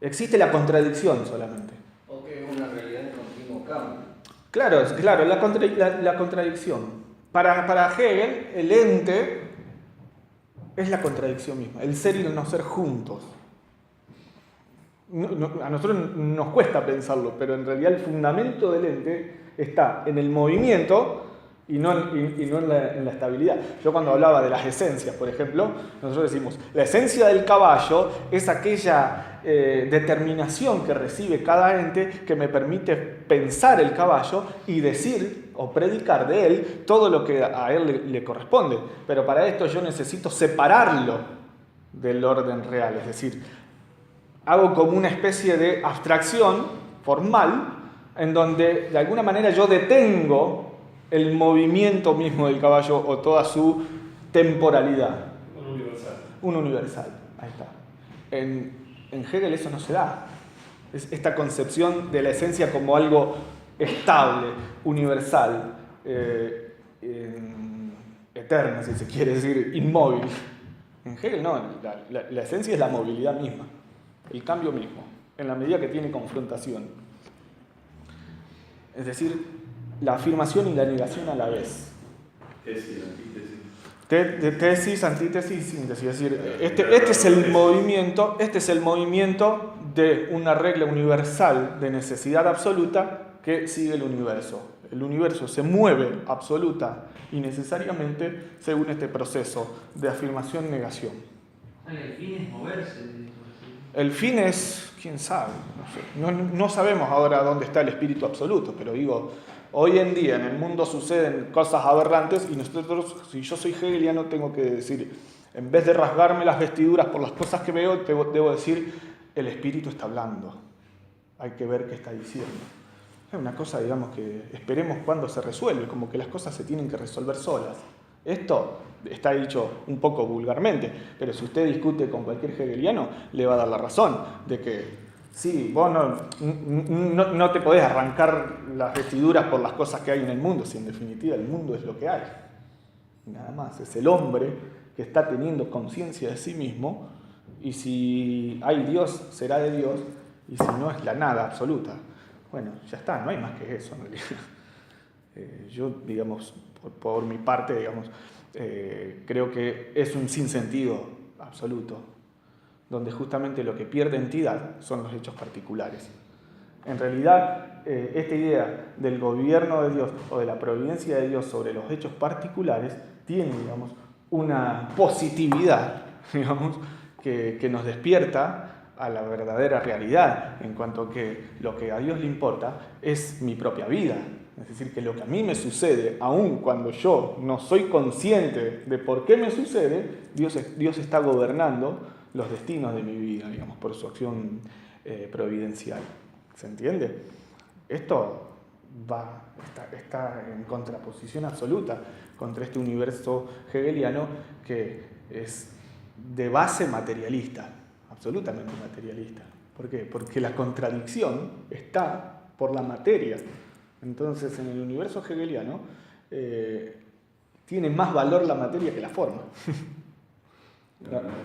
Existe la contradicción solamente. O que es una realidad en continuo cambio. Claro, la contradicción. Para Hegel, el ente es la contradicción misma, el ser y el no ser juntos. A nosotros nos cuesta pensarlo, pero en realidad el fundamento del ente está en el movimiento y no en la estabilidad. Yo cuando hablaba de las esencias, por ejemplo, nosotros decimos, la esencia del caballo es aquella determinación que recibe cada ente que me permite pensar el caballo y decir o predicar de él todo lo que a él le corresponde. Pero para esto yo necesito separarlo del orden real, es decir, hago como una especie de abstracción formal en donde de alguna manera yo detengo el movimiento mismo del caballo o toda su temporalidad. Un universal. Un universal, ahí está. En Hegel eso no se da. Es esta concepción de la esencia como algo estable, universal, eterna, si se quiere decir, inmóvil. En Hegel no, la esencia es la movilidad misma, el cambio mismo, en la medida que tiene confrontación. Es decir, la afirmación y la negación a la vez. Tesis, antítesis. Tesis, antítesis y síntesis. Es decir, este es el movimiento de una regla universal de necesidad absoluta que sigue el universo. El universo se mueve absoluta y necesariamente según este proceso de afirmación-negación. El fin es moverse. El fin es, quién sabe, no sé. No sabemos ahora dónde está el espíritu absoluto, pero digo, hoy en día en el mundo suceden cosas aberrantes y nosotros, si yo soy hegeliano, tengo que decir, en vez de rasgarme las vestiduras por las cosas que veo, debo decir, el espíritu está hablando. Hay que ver qué está diciendo. Es una cosa, digamos, que esperemos cuando se resuelve, como que las cosas se tienen que resolver solas. Esto está dicho un poco vulgarmente, pero si usted discute con cualquier hegeliano, le va a dar la razón de que sí, vos no te podés arrancar las vestiduras por las cosas que hay en el mundo, si en definitiva el mundo es lo que hay. Nada más, es el hombre que está teniendo conciencia de sí mismo, y si hay Dios, será de Dios, y si no, es la nada absoluta. Bueno, ya está, no hay más que eso en realidad. Yo, digamos, por mi parte, digamos, creo que es un sinsentido absoluto, donde justamente lo que pierde entidad son los hechos particulares. En realidad, esta idea del gobierno de Dios o de la providencia de Dios sobre los hechos particulares tiene, digamos, una positividad, digamos, que nos despierta a la verdadera realidad, en cuanto que lo que a Dios le importa es mi propia vida. Es decir, que lo que a mí me sucede, aun cuando yo no soy consciente de por qué me sucede, Dios está gobernando los destinos de mi vida, digamos, por su acción providencial. ¿Se entiende? Esto está en contraposición absoluta contra este universo hegeliano que es de base materialista, absolutamente materialista. ¿Por qué? Porque la contradicción está por la materia. Entonces, en el universo hegeliano tiene más valor la materia que la forma.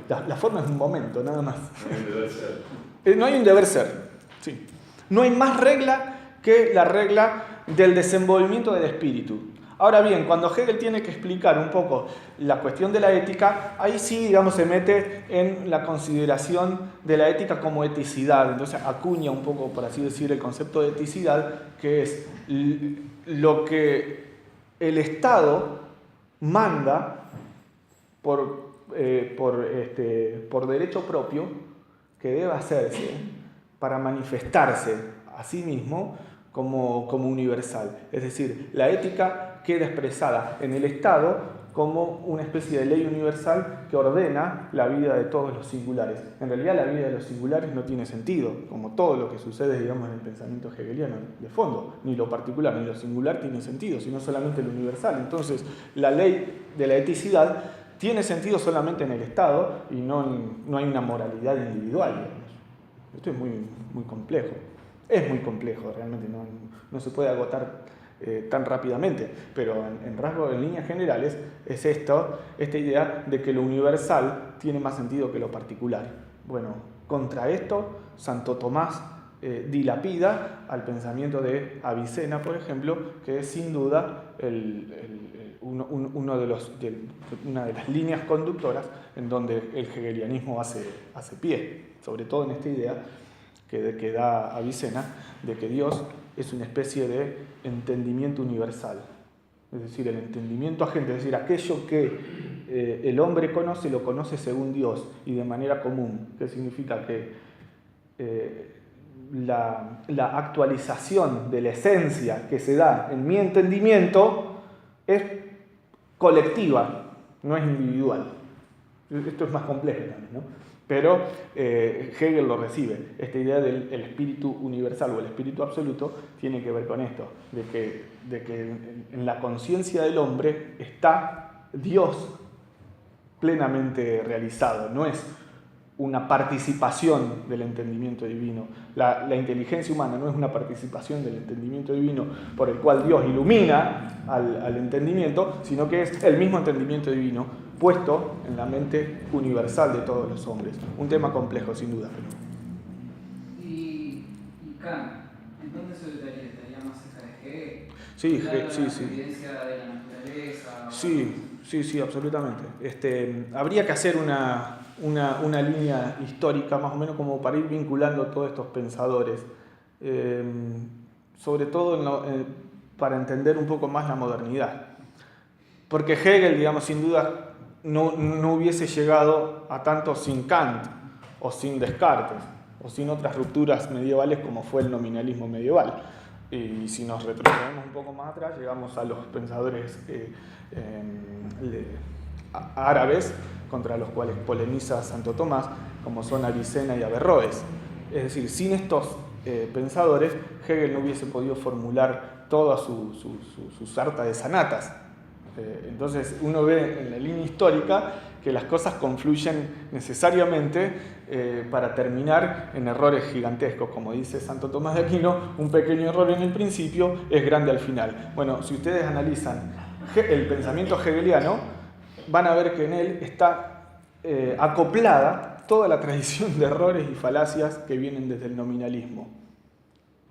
La forma es un momento, nada más. No hay un deber ser. No hay un deber ser. Sí. No hay más regla que la regla del desenvolvimiento del espíritu. Ahora bien, cuando Hegel tiene que explicar un poco la cuestión de la ética, ahí sí, digamos, se mete en la consideración de la ética como eticidad. Entonces acuña un poco, por así decir, el concepto de eticidad, que es lo que el Estado manda por derecho propio que debe hacerse para manifestarse a sí mismo como universal. Es decir, la ética queda expresada en el Estado como una especie de ley universal que ordena la vida de todos los singulares. En realidad la vida de los singulares no tiene sentido, como todo lo que sucede, digamos, en el pensamiento hegeliano de fondo. Ni lo particular ni lo singular tiene sentido, sino solamente lo universal. Entonces, la ley de la eticidad tiene sentido solamente en el Estado y no hay una moralidad individual, digamos. Esto es muy, muy complejo. Es muy complejo, realmente no se puede agotar tan rápidamente, pero en líneas generales es esta idea de que lo universal tiene más sentido que lo particular. Bueno, Contra esto, Santo Tomás dilapida al pensamiento de Avicena, por ejemplo, que es sin duda una de las líneas conductoras en donde el hegelianismo hace pie, sobre todo en esta idea que da Avicena de que Dios es una especie de entendimiento universal, es decir, el entendimiento agente, es decir, aquello que el hombre conoce, lo conoce según Dios y de manera común, que significa que la actualización de la esencia que se da en mi entendimiento es colectiva, no es individual. Esto es más complejo también, ¿no? Pero Hegel lo recibe. Esta idea del espíritu universal o el espíritu absoluto tiene que ver con esto, de que en la conciencia del hombre está Dios plenamente realizado, no es una participación del entendimiento divino. La inteligencia humana no es una participación del entendimiento divino por el cual Dios ilumina al entendimiento, sino que es el mismo entendimiento divino puesto en la mente universal de todos los hombres. Un tema complejo, sin duda. Y Kant, ¿en dónde se ubicaría? ¿Estaría más cerca de Hegel? Sí, Claro, sí, la sí. evidencia de la naturaleza. Sí, absolutamente. Habría que hacer una línea histórica, más o menos como para ir vinculando todos estos pensadores, sobre todo para entender un poco más la modernidad. Porque Hegel, digamos, sin duda no hubiese llegado a tanto sin Kant, o sin Descartes, o sin otras rupturas medievales como fue el nominalismo medieval. Y si nos retrocedemos un poco más atrás, llegamos a los pensadores árabes, contra los cuales polemiza Santo Tomás, como son Avicena y Averroes. Es decir, sin estos pensadores, Hegel no hubiese podido formular toda su sarta de sanatas. Entonces uno ve en la línea histórica que las cosas confluyen necesariamente para terminar en errores gigantescos. Como dice Santo Tomás de Aquino, un pequeño error en el principio es grande al final. Bueno, si ustedes analizan el pensamiento hegeliano, van a ver que en él está acoplada toda la tradición de errores y falacias que vienen desde el nominalismo.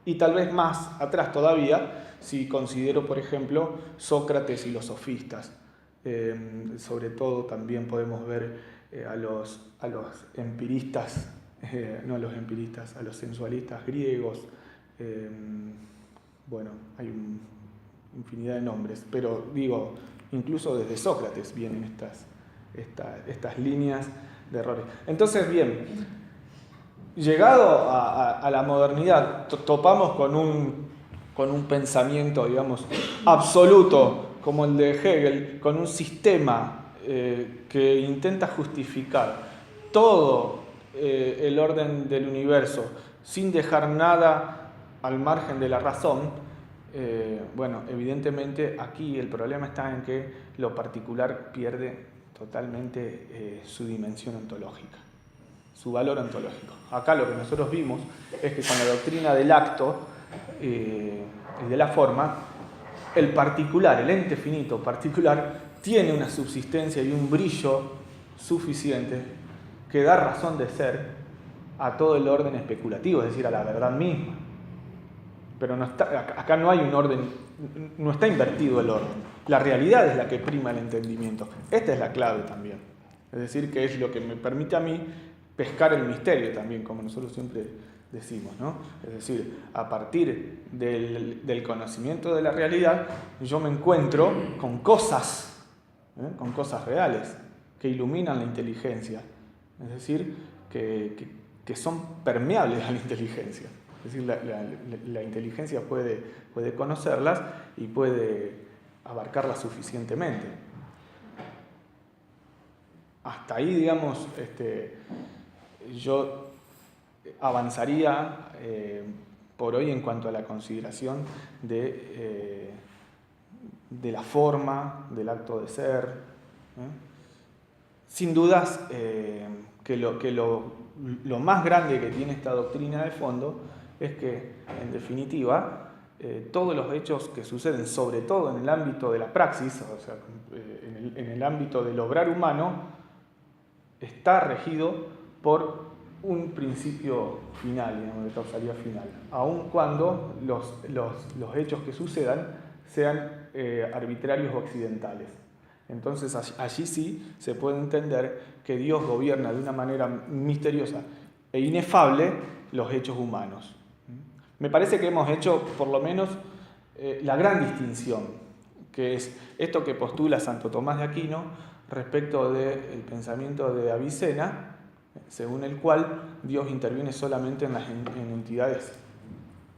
Y tal vez más atrás todavía, si considero, por ejemplo, Sócrates y los sofistas. Sobre todo también podemos ver a los empiristas, no a los empiristas, a los sensualistas griegos. Bueno, hay infinidad de nombres, pero digo, incluso desde Sócrates vienen estas líneas de errores. Entonces, bien, llegado a la modernidad, topamos con un pensamiento, digamos, absoluto, como el de Hegel, con un sistema que intenta justificar todo el orden del universo sin dejar nada al margen de la razón. Bueno, evidentemente aquí el problema está en que lo particular pierde totalmente su dimensión ontológica, su valor ontológico. Acá lo que nosotros vimos es que con la doctrina del acto y de la forma, el particular, el ente finito particular, tiene una subsistencia y un brillo suficiente que da razón de ser a todo el orden especulativo, es decir, a la verdad misma. Pero acá no hay un orden, no está invertido el orden. La realidad es la que prima el entendimiento. Esta es la clave también. Es decir, que es lo que me permite a mí pescar el misterio también, como nosotros siempre decimos, ¿no? Es decir, a partir del conocimiento de la realidad, yo me encuentro con cosas reales que iluminan la inteligencia. Es decir, que son permeables a la inteligencia. Es decir, la inteligencia puede conocerlas y puede abarcarlas suficientemente. Hasta ahí, digamos, yo avanzaría por hoy en cuanto a la consideración de la forma, del acto de ser. Sin dudas que lo más grande que tiene esta doctrina de fondo es que, en definitiva, todos los hechos que suceden, sobre todo en el ámbito de la praxis, o sea, en el ámbito del obrar humano, está regido por un principio final, digamos, de causalidad final, aun cuando los hechos que sucedan sean arbitrarios o accidentales. Entonces allí sí se puede entender que Dios gobierna de una manera misteriosa e inefable los hechos humanos. Me parece que hemos hecho por lo menos la gran distinción, que es esto que postula Santo Tomás de Aquino respecto del pensamiento de Avicena, según el cual Dios interviene solamente en entidades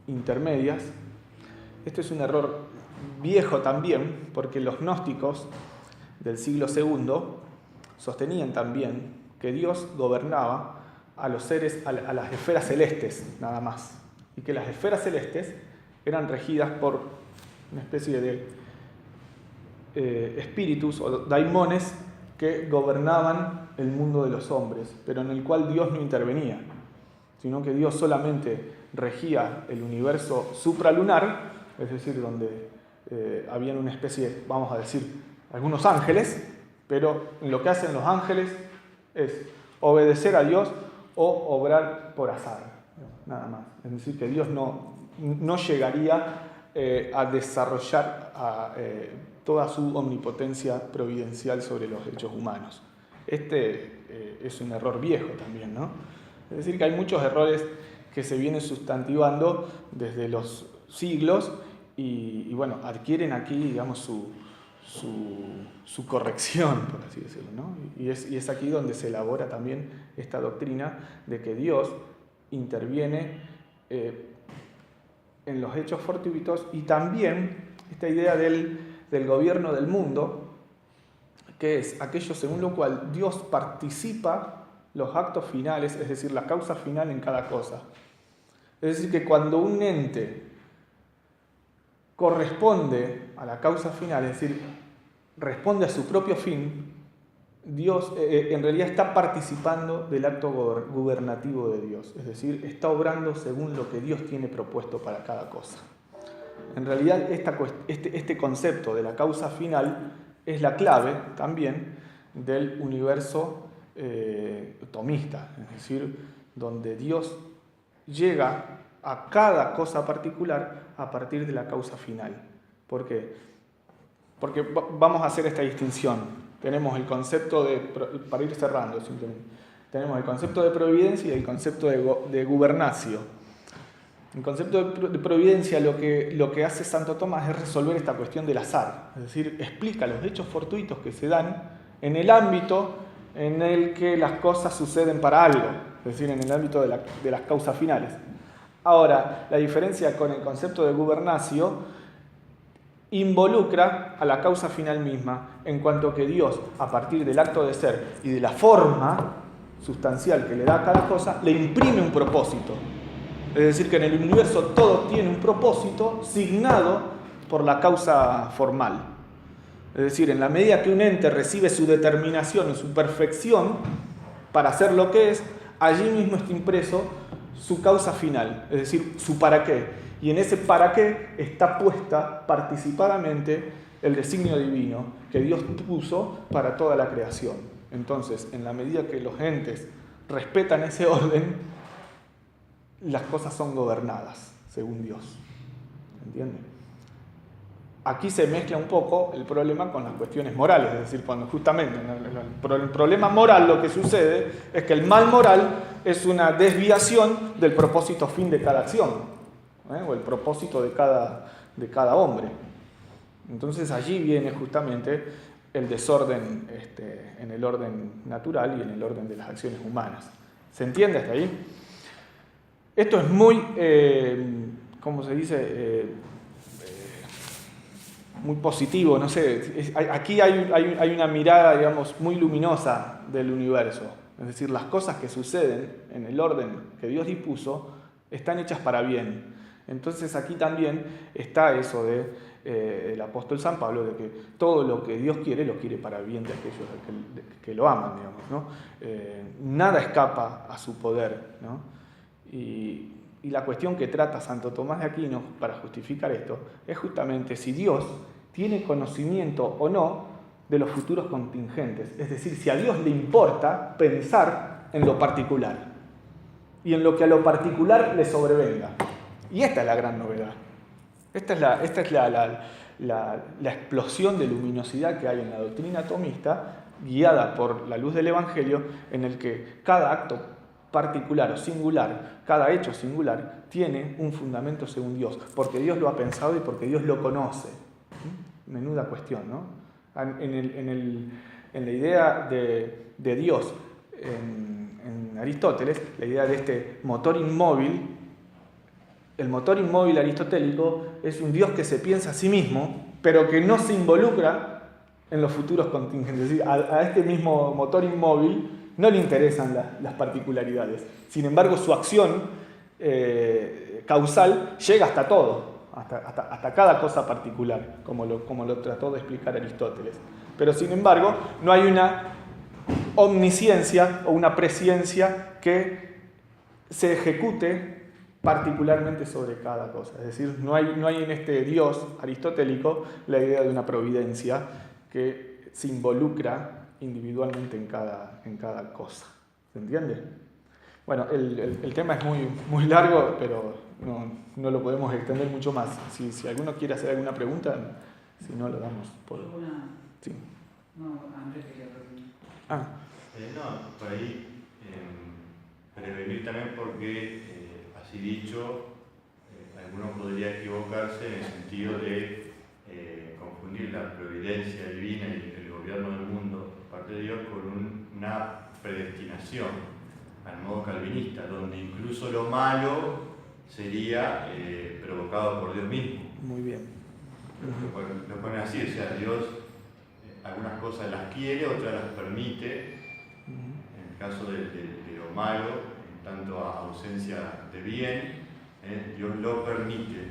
intermedias. Esto es un error viejo también, porque los gnósticos del siglo II sostenían también que Dios gobernaba a los seres, a las esferas celestes, nada más, y que las esferas celestes eran regidas por una especie de espíritus o daimones que gobernaban el mundo de los hombres, pero en el cual Dios no intervenía, sino que Dios solamente regía el universo supralunar, es decir, donde habían una especie, vamos a decir, algunos ángeles, pero lo que hacen los ángeles es obedecer a Dios o obrar por azar, nada más. Es decir, que Dios no llegaría a desarrollar toda su omnipotencia providencial sobre los hechos humanos. Este es un error viejo también, ¿no? Es decir, que hay muchos errores que se vienen sustantivando desde los siglos y bueno, adquieren aquí, digamos, su corrección, por así decirlo, ¿no? Y es aquí donde se elabora también esta doctrina de que Dios interviene en los hechos fortuitos, y también esta idea del gobierno del mundo, que es aquello según lo cual Dios participa los actos finales, es decir, la causa final en cada cosa. Es decir, que cuando un ente corresponde a la causa final, es decir, responde a su propio fin, Dios en realidad está participando del acto gubernativo de Dios, es decir, está obrando según lo que Dios tiene propuesto para cada cosa. En realidad este concepto de la causa final es la clave también del universo tomista, es decir, donde Dios llega a cada cosa particular a partir de la causa final. ¿Por qué? Porque vamos a hacer esta distinción. Tenemos el concepto para ir cerrando simplemente, tenemos el concepto de providencia y el concepto de gubernatio. El concepto de providencia lo que hace Santo Tomás es resolver esta cuestión del azar, es decir, explica los hechos fortuitos que se dan en el ámbito en el que las cosas suceden para algo, es decir, en el ámbito de las causas finales. Ahora, la diferencia con el concepto de gubernatio involucra a la causa final misma, en cuanto que Dios, a partir del acto de ser y de la forma sustancial que le da a cada cosa, le imprime un propósito. Es decir, que en el universo todo tiene un propósito signado por la causa formal. Es decir, en la medida que un ente recibe su determinación y su perfección para hacer lo que es, allí mismo está impreso su causa final, es decir, su para qué. Y en ese para qué está puesta participadamente el designio divino que Dios puso para toda la creación. Entonces, en la medida que los entes respetan ese orden, las cosas son gobernadas según Dios. ¿Entienden? Aquí se mezcla un poco el problema con las cuestiones morales, es decir, cuando justamente el problema moral lo que sucede es que el mal moral es una desviación del propósito fin de cada acción, o el propósito de cada hombre. Entonces allí viene justamente el desorden en el orden natural y en el orden de las acciones humanas. ¿Se entiende hasta ahí? Esto es muy, ¿cómo se dice? Muy positivo, no sé. Aquí hay una mirada, digamos, muy luminosa del universo. Es decir, las cosas que suceden en el orden que Dios dispuso están hechas para bien. Entonces aquí también está eso del apóstol San Pablo, de que todo lo que Dios quiere, lo quiere para bien de aquellos que lo aman, digamos, ¿no? Nada escapa a su poder, ¿no? Y la cuestión que trata Santo Tomás de Aquino para justificar esto es justamente si Dios tiene conocimiento o no de los futuros contingentes. Es decir, si a Dios le importa pensar en lo particular. y en lo que a lo particular le sobrevenga. Y esta es la gran novedad. Esta es la explosión de luminosidad que hay en la doctrina tomista, guiada por la luz del Evangelio, en el que cada acto particular o singular, cada hecho singular, tiene un fundamento según Dios, porque Dios lo ha pensado y porque Dios lo conoce. Menuda cuestión, ¿no? En la idea de Dios, en Aristóteles, la idea de este motor inmóvil, el motor inmóvil aristotélico es un Dios que se piensa a sí mismo, pero que no se involucra en los futuros contingentes. Es decir, a este mismo motor inmóvil no le interesan las particularidades. Sin embargo, su acción causal llega hasta todo, hasta cada cosa particular, como lo trató de explicar Aristóteles. Pero sin embargo, no hay una omnisciencia o una presciencia que se ejecute particularmente sobre cada cosa. Es decir, no hay en este Dios aristotélico la idea de una providencia que se involucra individualmente en cada cosa. ¿Se entiende? Bueno, el tema es muy largo, pero no lo podemos extender mucho más. Si alguno quiere hacer alguna pregunta, si no, lo damos por... Sí. No, Andrés quería preguntar. No, por ahí prevenir también porque, así dicho, alguno podría equivocarse en el sentido de confundir la providencia divina y el gobierno del mundo por parte de Dios con una predestinación al modo calvinista, donde incluso lo malo sería provocado por Dios mismo. Muy bien. Lo ponen así, o sea, Dios algunas cosas las quiere, otras las permite. En el caso de lo malo, en tanto a ausencia de bien, Dios lo permite,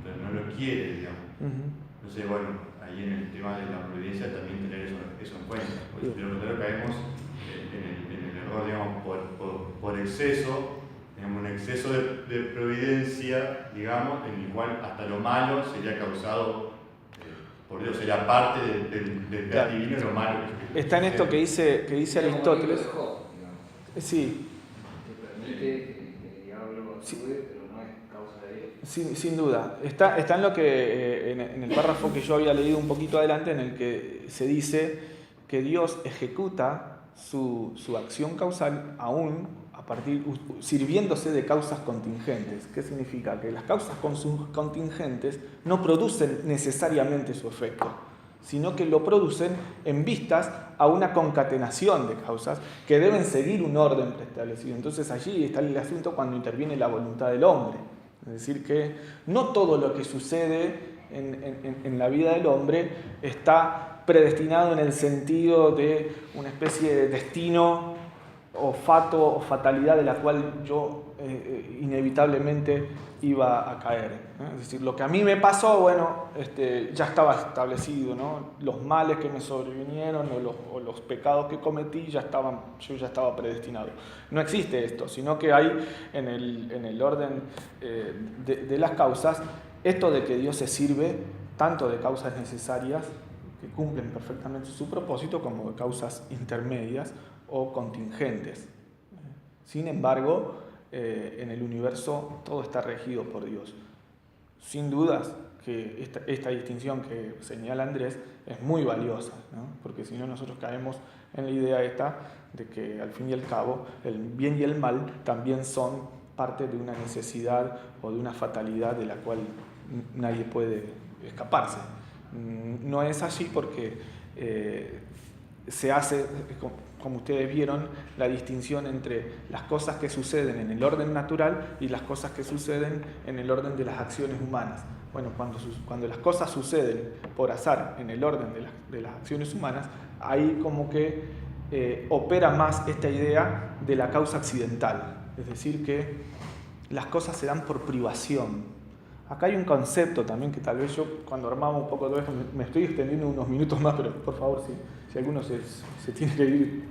pero no lo quiere, digamos. Entonces, bueno, ahí en el tema de la providencia también tener eso en cuenta. Porque de lo contrario caemos en el error, digamos, por exceso, digamos, un exceso de providencia, digamos, en el cual hasta lo malo sería causado por Dios, sería parte del plan divino y lo malo que está en esto que dice Aristóteles. Sí. Que permite que el diablo actúe, pero no es causa de Dios. Sin duda. Está en lo que en el párrafo que yo había leído un poquito adelante, en el que se dice que Dios ejecuta su acción causal aún sirviéndose de causas contingentes. ¿Qué significa? Que las causas contingentes no producen necesariamente su efecto, sino que lo producen en vistas a una concatenación de causas que deben seguir un orden preestablecido. Entonces allí está el asunto cuando interviene la voluntad del hombre. Es decir, que no todo lo que sucede en la vida del hombre está predestinado en el sentido de una especie de destino o fato o fatalidad de la cual yo inevitablemente iba a caer. Es decir, lo que a mí me pasó, bueno, ya estaba establecido, ¿no? Los males que me sobrevinieron o los pecados que cometí yo ya estaba predestinado. No existe esto, sino que hay en el orden de las causas esto de que Dios se sirve tanto de causas necesarias que cumplen perfectamente su propósito como de causas intermedias o contingentes. Sin embargo, en el universo todo está regido por Dios. Sin dudas que esta distinción que señala Andrés es muy valiosa, ¿no? Porque si no nosotros caemos en la idea esta de que al fin y al cabo el bien y el mal también son parte de una necesidad o de una fatalidad de la cual nadie puede escaparse. No es así porque se hace, como ustedes vieron, la distinción entre las cosas que suceden en el orden natural y las cosas que suceden en el orden de las acciones humanas. Bueno, cuando las cosas suceden por azar en el orden de las acciones humanas, ahí como que opera más esta idea de la causa accidental. Es decir, que las cosas se dan por privación. Acá hay un concepto también que tal vez yo, cuando armamos un poco todo esto, me estoy extendiendo unos minutos más, pero por favor, si alguno se tiene que ir,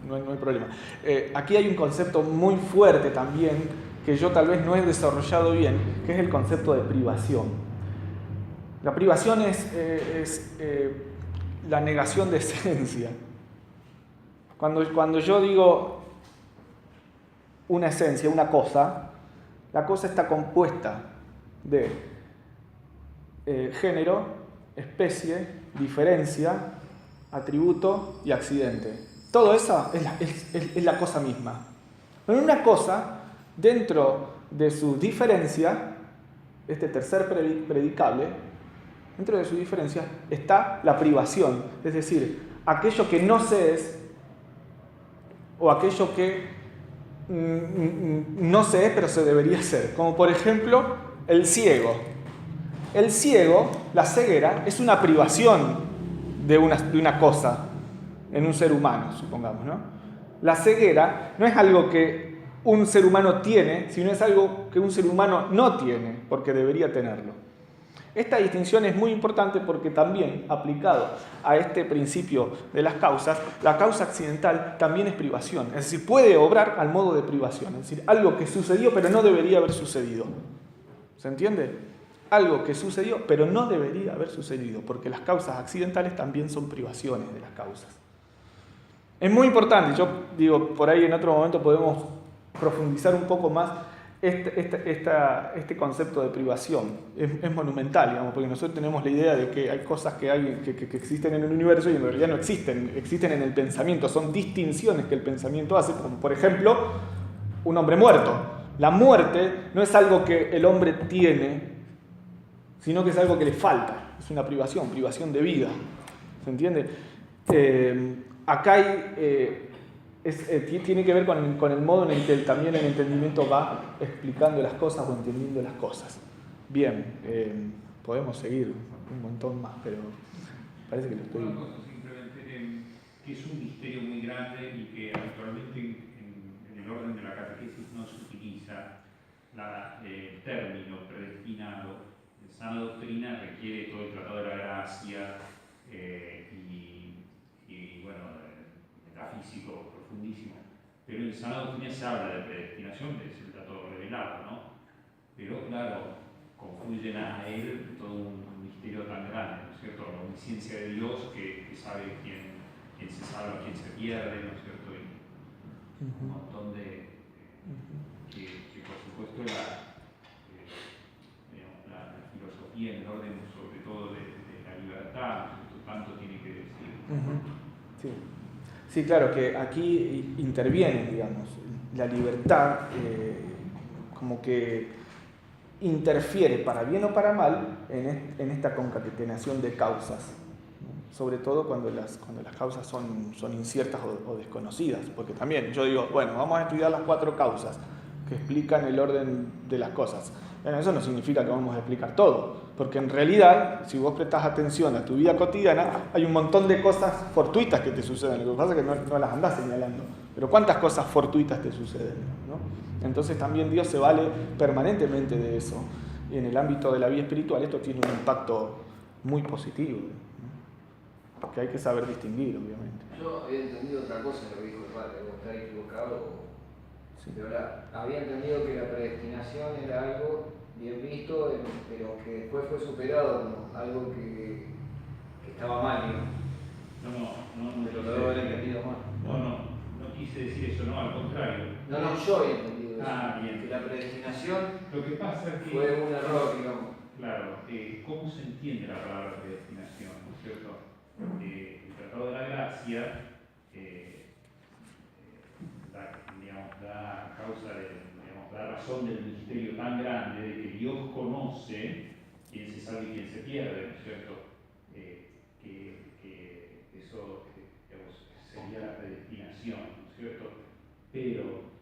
no hay problema. Aquí hay un concepto muy fuerte también, que yo tal vez no he desarrollado bien, que es el concepto de privación. La privación es la negación de esencia. Cuando yo digo, una esencia, una cosa, la cosa está compuesta de género, especie, diferencia, atributo y accidente. Todo eso es la cosa misma. Pero en una cosa, dentro de su diferencia, este tercer predicable, dentro de su diferencia está la privación, es decir, aquello que no se es o aquello que no se es pero se debería ser, como por ejemplo el ciego. El ciego, la ceguera, es una privación de una cosa en un ser humano, supongamos, ¿no? La ceguera no es algo que un ser humano tiene, sino es algo que un ser humano no tiene, porque debería tenerlo. Esta distinción es muy importante porque también, aplicado a este principio de las causas, la causa accidental también es privación. Es decir, puede obrar al modo de privación. Es decir, algo que sucedió pero no debería haber sucedido. ¿Se entiende? Algo que sucedió pero no debería haber sucedido, porque las causas accidentales también son privaciones de las causas. Es muy importante, yo digo, por ahí en otro momento podemos profundizar un poco más este concepto de privación. Es monumental, digamos, porque nosotros tenemos la idea de que hay cosas que existen en el universo y en realidad no existen, existen en el pensamiento, son distinciones que el pensamiento hace, como por ejemplo un hombre muerto. La muerte no es algo que el hombre tiene, sino que es algo que le falta, es una privación de vida. ¿Se entiende? Acá hay, tiene que ver con el modo en el que también el entendimiento va explicando las cosas o entendiendo las cosas. Bien, podemos seguir un montón más, pero parece que lo estoy... Una cosa simplemente, que es un misterio muy grande y que actualmente en el orden de la catequesis no se utiliza el término predestinado. En sana doctrina requiere todo el Tratado de la Gracia y bueno, metafísico profundísimo. Pero en sana doctrina se habla de predestinación, que es el Tratado revelado, ¿no? Pero claro, confluyen a él todo un misterio tan grande, ¿no es cierto? La omnisciencia de Dios que sabe quién se salva, quién se pierde, ¿no es cierto? Y un montón de... que por supuesto la filosofía en el orden sobre todo de la libertad, tanto tiene que decir. Sí, claro, que aquí interviene, digamos, la libertad como que interfiere para bien o para mal en esta concatenación de causas, ¿no? Sobre todo cuando las causas son inciertas o desconocidas, porque también yo digo, bueno, vamos a estudiar las 4 causas que explican el orden de las cosas. Bueno, eso no significa que vamos a explicar todo, porque en realidad, si vos prestás atención a tu vida cotidiana, hay un montón de cosas fortuitas que te suceden. Lo que pasa es que no las andás señalando, pero ¿cuántas cosas fortuitas te suceden, ¿no? Entonces también Dios se vale permanentemente de eso. Y en el ámbito de la vida espiritual esto tiene un impacto muy positivo, ¿no? Que hay que saber distinguir, obviamente. Yo había entendido otra cosa en lo que dijo el padre, o estar equivocado. Sí. Pero había entendido que la predestinación era algo bien visto, pero que después fue superado como algo que estaba mal, No, pero lo debo haber entendido mal. No quise decir eso, no, al contrario. No, yo había entendido eso. Bien. Que la predestinación Lo que pasa es que fue un error, digamos. Claro, ¿cómo se entiende la palabra predestinación? ¿No es cierto? El Tratado de la Gracia da causa da razón del misterio tan grande de que Dios conoce quién se salva y quién se pierde, ¿no es cierto? Que eso sería la predestinación, ¿no es cierto? Pero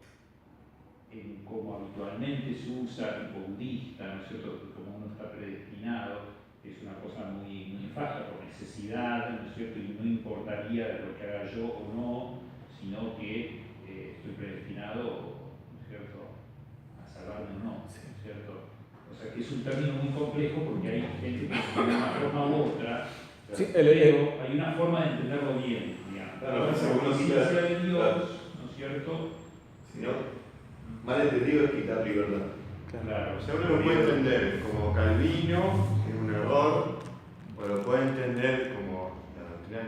como habitualmente se usa tipo budista, ¿no es cierto? Como uno está predestinado, es una cosa muy nefasta por necesidad, ¿no es cierto? Y no importaría lo que haga yo o no, sino que estoy predestinado, ¿no es cierto?, a salvarme o no, ¿no es cierto? O sea que es un término muy complejo porque hay gente que de una forma u otra, sí, pero hay una forma de entenderlo bien, digamos. Claro, la providencia de Dios, ¿no es cierto? Si no, mal entendido es quitar libertad. Claro. O sea, uno lo puede entender como Calvino, que es un error, o lo puede entender como la doctrina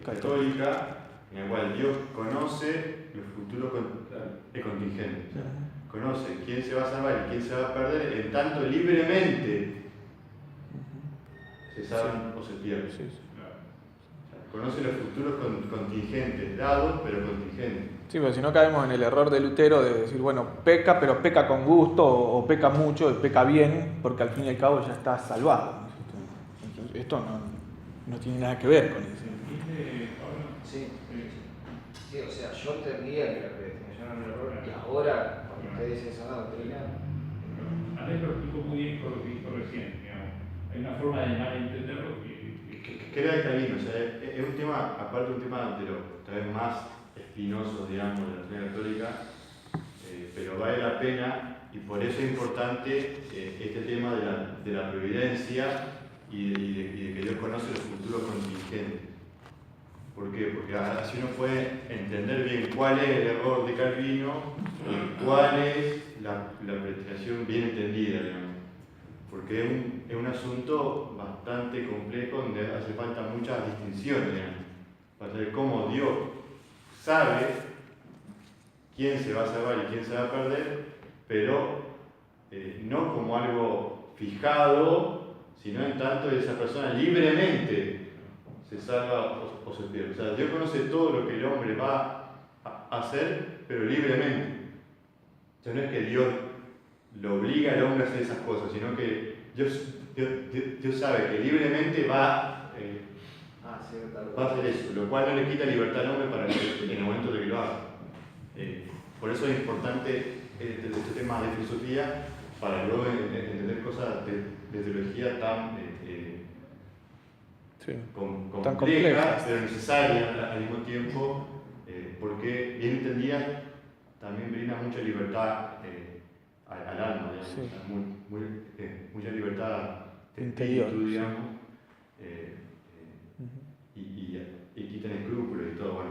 católica, en la cual Dios conoce es contingente. O sea, conoce quién se va a salvar y quién se va a perder, en tanto libremente se salvan o se pierden. Sí, sí. Conoce los futuros contingentes, dados pero contingentes. Sí, pero si no caemos en el error de Lutero de decir, bueno, peca, pero peca con gusto, o peca mucho y peca bien, porque al fin y al cabo ya está salvado. Entonces, esto no tiene nada que ver con eso. Sí, sí, o sea, yo entendía que la predestinación era un error y ahora, cuando ustedes dicen esa doctrina, Andrés lo explicó muy bien con lo que dijo recién, digamos. Hay una forma de malentenderlo que Queda de camino, o sea, es un tema, aparte un tema de lo tal vez más espinoso, digamos, de la doctrina católica, pero vale la pena y por eso es importante este tema de la providencia y de que Dios conoce los futuros contingentes. ¿Por qué? Porque así uno puede entender bien cuál es el error de Calvino y cuál es la predestinación bien entendida, digamos. Porque es un asunto bastante complejo donde hace falta muchas distinciones, digamos, para saber cómo Dios sabe quién se va a salvar y quién se va a perder, pero no como algo fijado, sino en tanto que esa persona libremente se salva o se pierde. O sea, Dios conoce todo lo que el hombre va a hacer, pero libremente. O sea, no es que Dios lo obliga al hombre a hacer esas cosas, sino que Dios sabe que libremente va a hacer eso, lo cual no le quita libertad al hombre para que en el momento de que lo haga. Por eso es importante este tema de filosofía, para luego entender cosas de teología tan tan complejas, complejas, pero necesarias al mismo tiempo, porque bien entendidas también brinda mucha libertad al alma, digamos, sí. o sea, mucha libertad de Interior, espíritu, sí. digamos, y quitan escrúpulos y todo, bueno.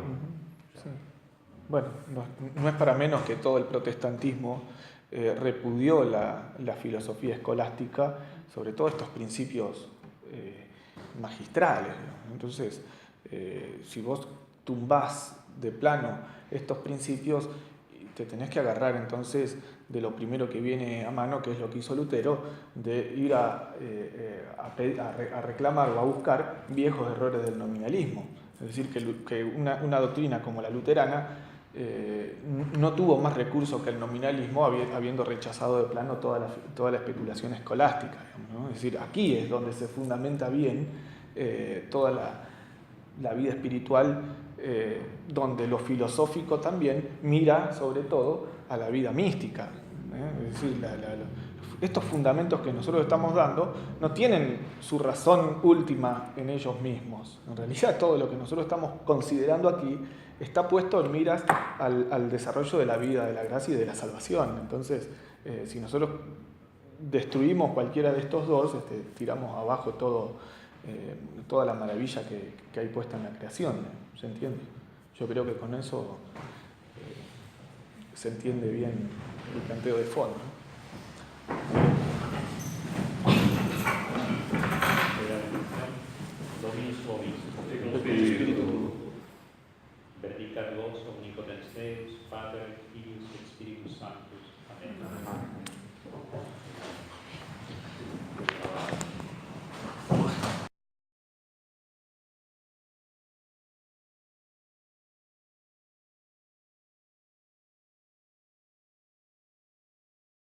Sí. Bueno, no es para menos que todo el protestantismo repudió la filosofía escolástica, sobre todo estos principios magistrales, ¿no? Entonces, si vos tumbás de plano estos principios, te tenés que agarrar entonces de lo primero que viene a mano, que es lo que hizo Lutero, de ir a reclamar o a buscar viejos errores del nominalismo. Es decir, que una doctrina como la luterana no tuvo más recursos que el nominalismo, habiendo rechazado de plano toda la especulación escolástica, digamos, ¿no? Es decir, aquí es donde se fundamenta bien toda la vida espiritual, donde lo filosófico también mira sobre todo a la vida mística. Es decir, estos fundamentos que nosotros estamos dando no tienen su razón última en ellos mismos. En realidad todo lo que nosotros estamos considerando aquí está puesto en miras al desarrollo de la vida, de la gracia y de la salvación. Entonces, si nosotros destruimos cualquiera de estos dos, tiramos abajo toda la maravilla que hay puesta en la creación. ¿Se entiende? Yo creo que con eso se entiende bien el planteo de fondo, ¿no?